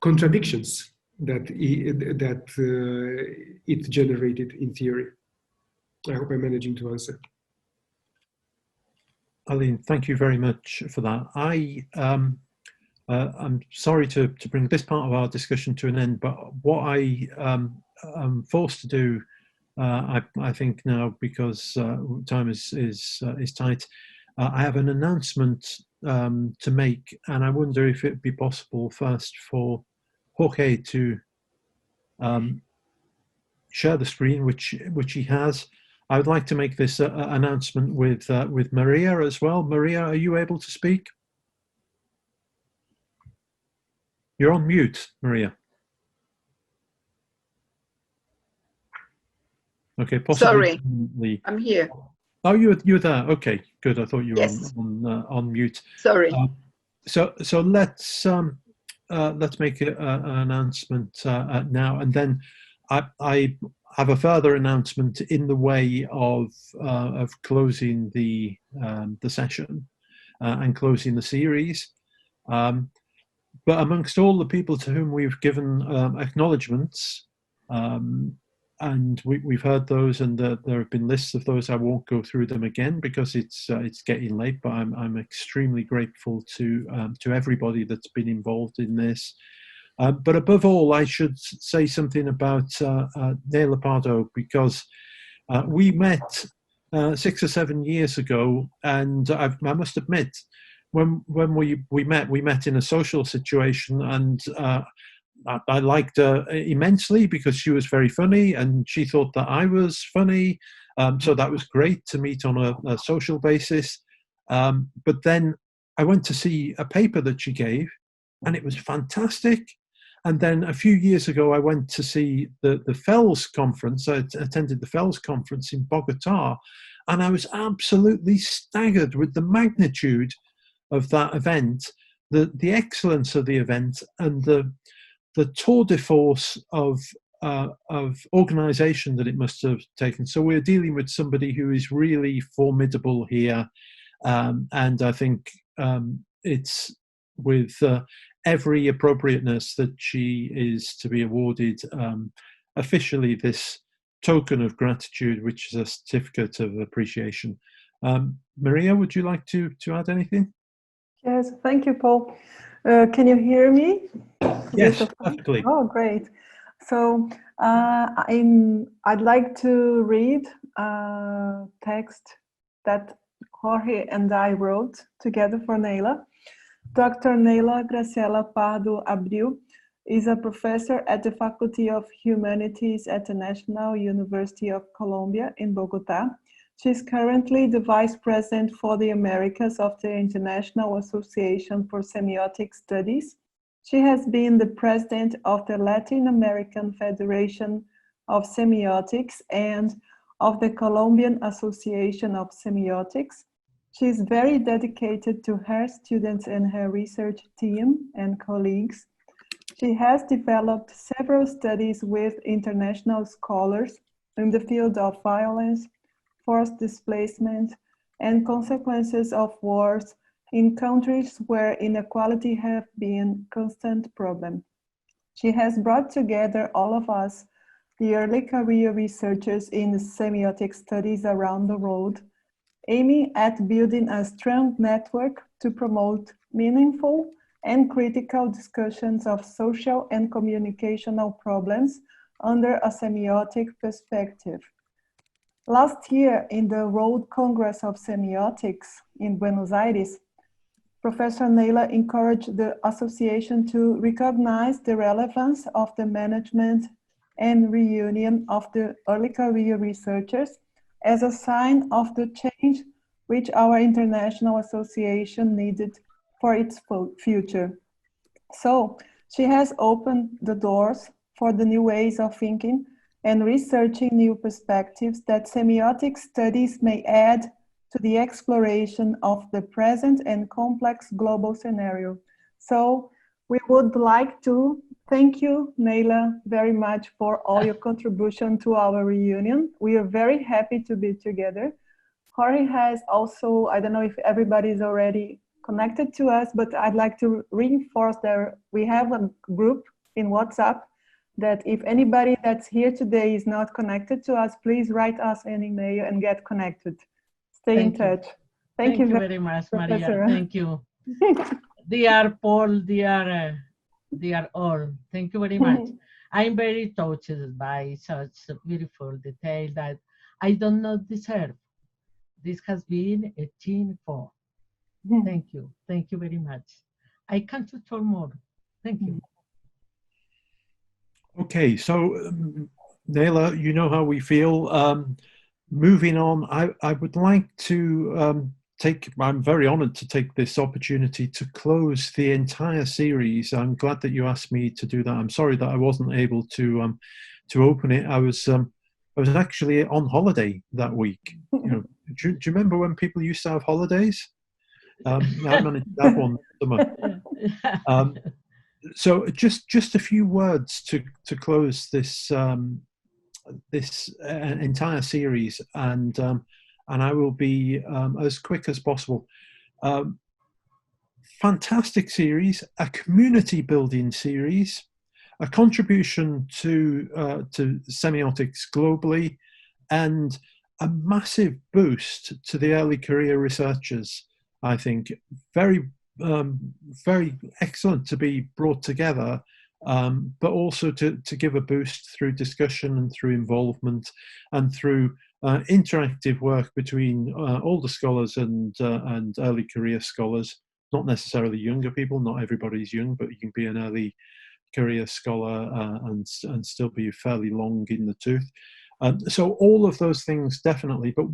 contradictions that it generated in theory. I hope I'm managing to answer. Alin, thank you very much for that. I'm sorry to bring this part of our discussion to an end, but what I am forced to do, I think now, because time is tight, I have an announcement to make, and I wonder if it'd be possible first for Jorge to share the screen, which he has. I would like to make this announcement with Maria as well. Maria, are you able to speak? You're on mute, Maria. Okay, possibly. Sorry, I'm here. Oh, you're there. Okay, good. I thought you were Yes. on mute. Sorry. So let's make an announcement now, and then I have a further announcement in the way of closing the session and closing the series. But amongst all the people to whom we've given acknowledgements, and we've heard those, and there have been lists of those. I won't go through them again because it's getting late. But I'm extremely grateful to everybody that's been involved in this. But above all, I should say something about Neil Pardo, because we met 6 or 7 years ago, and I must admit, when we met in a social situation, and I liked her immensely because she was very funny and she thought that I was funny. So that was great to meet on a social basis. But then I went to see a paper that she gave and it was fantastic. And then a few years ago, I went to see the FELS conference. I attended the FELS conference in Bogota, and I was absolutely staggered with the magnitude of that event, the excellence of the event, and the tour de force of organization that it must have taken. So we're dealing with somebody who is really formidable here. And I think it's with every appropriateness that she is to be awarded officially this token of gratitude, which is a certificate of appreciation. Maria, would you like to add anything? Yes, thank you, Paul. Can you hear me? Yes, perfectly. Oh, great. So I'd like to read a text that Jorge and I wrote together for Neila. Dr. Neila Graciela Pardo Abril is a professor at the Faculty of Humanities at the National University of Colombia in Bogotá. She is currently the Vice President for the Americas of the International Association for Semiotic Studies. She has been the President of the Latin American Federation of Semiotics and of the Colombian Association of Semiotics. She is very dedicated to her students and her research team and colleagues. She has developed several studies with international scholars in the field of violence, forced displacement, and consequences of wars in countries where inequality have been a constant problem. She has brought together all of us, the early career researchers in semiotic studies around the world, aiming at building a strong network to promote meaningful and critical discussions of social and communicational problems under a semiotic perspective. Last year, in the World Congress of Semiotics in Buenos Aires, Professor Neila encouraged the association to recognize the relevance of the management and reunion of the early career researchers as a sign of the change which our international association needed for its future. So she has opened the doors for the new ways of thinking and researching new perspectives that semiotic studies may add to the exploration of the present and complex global scenario. So we would like to thank you, Neila, very much for all your contribution to our reunion. We are very happy to be together. Jorge has also, I don't know if everybody is already connected to us, but I'd like to reinforce that we have a group in WhatsApp that if anybody that's here today is not connected to us, please write us an email and get connected. Stay in touch. Thank you very much, Maria. Thank you. Dear Paul, dear all, thank you very much. I'm very touched by such a beautiful detail that I do not deserve. This has been a team for. Thank you. Thank you very much. I can't talk more. Thank you. Okay, so Neila, you know how we feel. Moving on, I would like to I'm very honored to take this opportunity to close the entire series. I'm glad that you asked me to do that. I'm sorry that I wasn't able to open it. I was actually on holiday that week. You know, do you remember when people used to have holidays? I managed to have one summer. So just a few words to close this this entire series, and I will be as quick as possible. Fantastic series, a community building series, a contribution to semiotics globally, and a massive boost to the early career researchers. I think very excellent to be brought together, but also to give a boost through discussion and through involvement and through interactive work between older scholars and early career scholars. Not necessarily younger people. Not everybody's young, but you can be an early career scholar and still be fairly long in the tooth. So all of those things definitely. But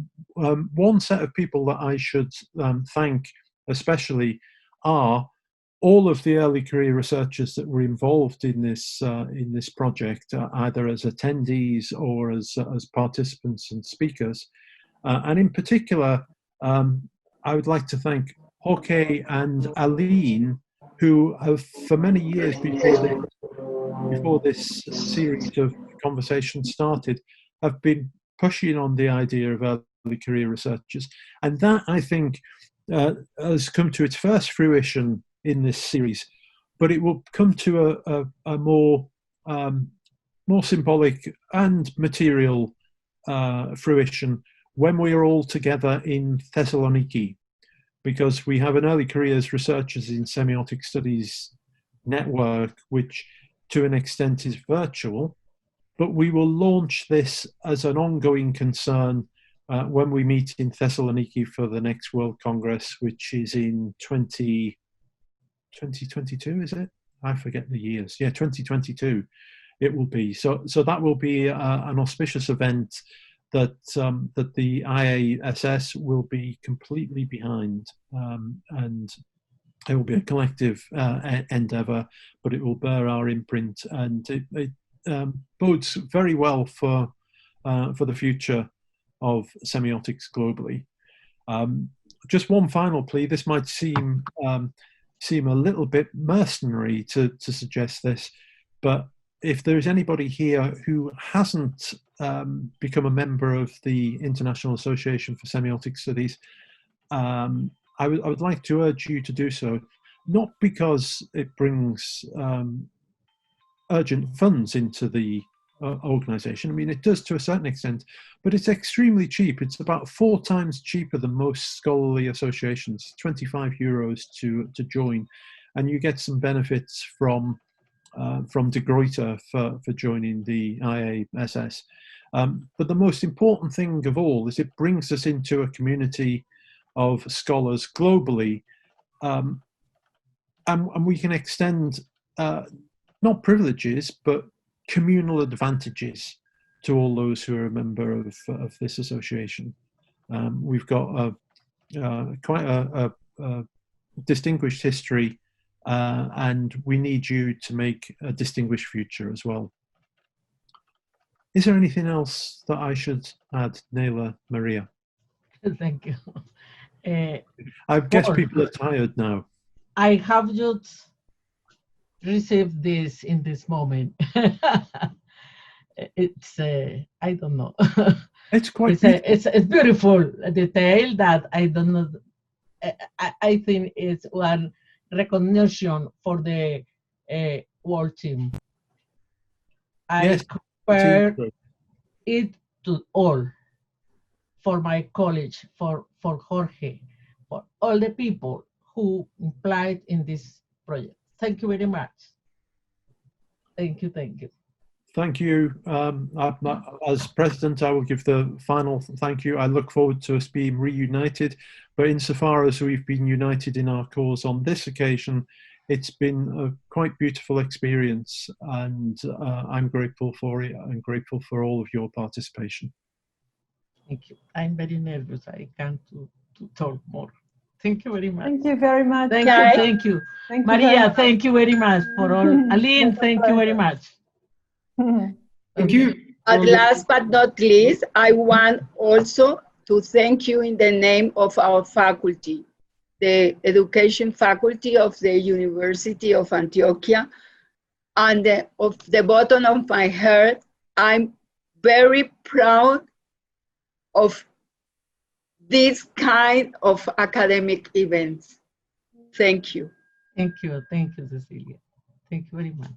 one set of people that I should thank especially are all of the early career researchers that were involved in this project, either as attendees or as participants and speakers. And in particular, I would like to thank Jorge and Alin, who have for many years before this series of conversations started, have been pushing on the idea of early career researchers. And that, I think, has come to its first fruition in this series, but it will come to a more more symbolic and material fruition when we are all together in Thessaloniki, because we have an early careers researchers in semiotic studies network, which to an extent is virtual, but we will launch this as an ongoing concern when we meet in Thessaloniki for the next World Congress, which is in 2022, is it? I forget the years. Yeah, 2022 it will be. So that will be an auspicious event that that the IASS will be completely behind, and it will be a collective endeavour, but it will bear our imprint, and it bodes very well for the future of semiotics globally. Just one final plea. This might seem a little bit mercenary to suggest this, but if there is anybody here who hasn't become a member of the International Association for Semiotic Studies, I would like to urge you to do so, not because it brings urgent funds into the organization. I mean, it does to a certain extent, but it's extremely cheap. It's about 4 times cheaper than most scholarly associations, 25 euros to join, and you get some benefits from De Gruyter for joining the IASS. But the most important thing of all is it brings us into a community of scholars globally, and we can extend not privileges, but communal advantages to all those who are a member of this association. We've got quite a distinguished history, and we need you to make a distinguished future as well. Is there anything else that I should add, Nela, Maria? Thank you. I guess people are tired now. I have just received this in this moment. It's I don't know. It's quite it's beautiful detail that I don't know. I think it's one recognition for the world team. I compare it to all, for my college, for Jorge, for all the people who implied in this project. Thank you very much. Thank you, thank you. Thank you. As president, I will give the final thank you. I look forward to us being reunited, but insofar as we've been united in our cause on this occasion, it's been a quite beautiful experience, and I'm grateful for it. I'm grateful for all of your participation. Thank you. I'm very nervous. I can't to talk more. Thank you very much. Thank you very much. Thank you, thank you. Thank Maria, you thank you very much for all. Alin, thank you very much. Thank you. At last but not least, I want also to thank you in the name of our faculty, the education faculty of the University of Antioquia, and of the bottom of my heart, I'm very proud of this kind of academic events. Thank you. Thank you, Cecilia. Thank you very much.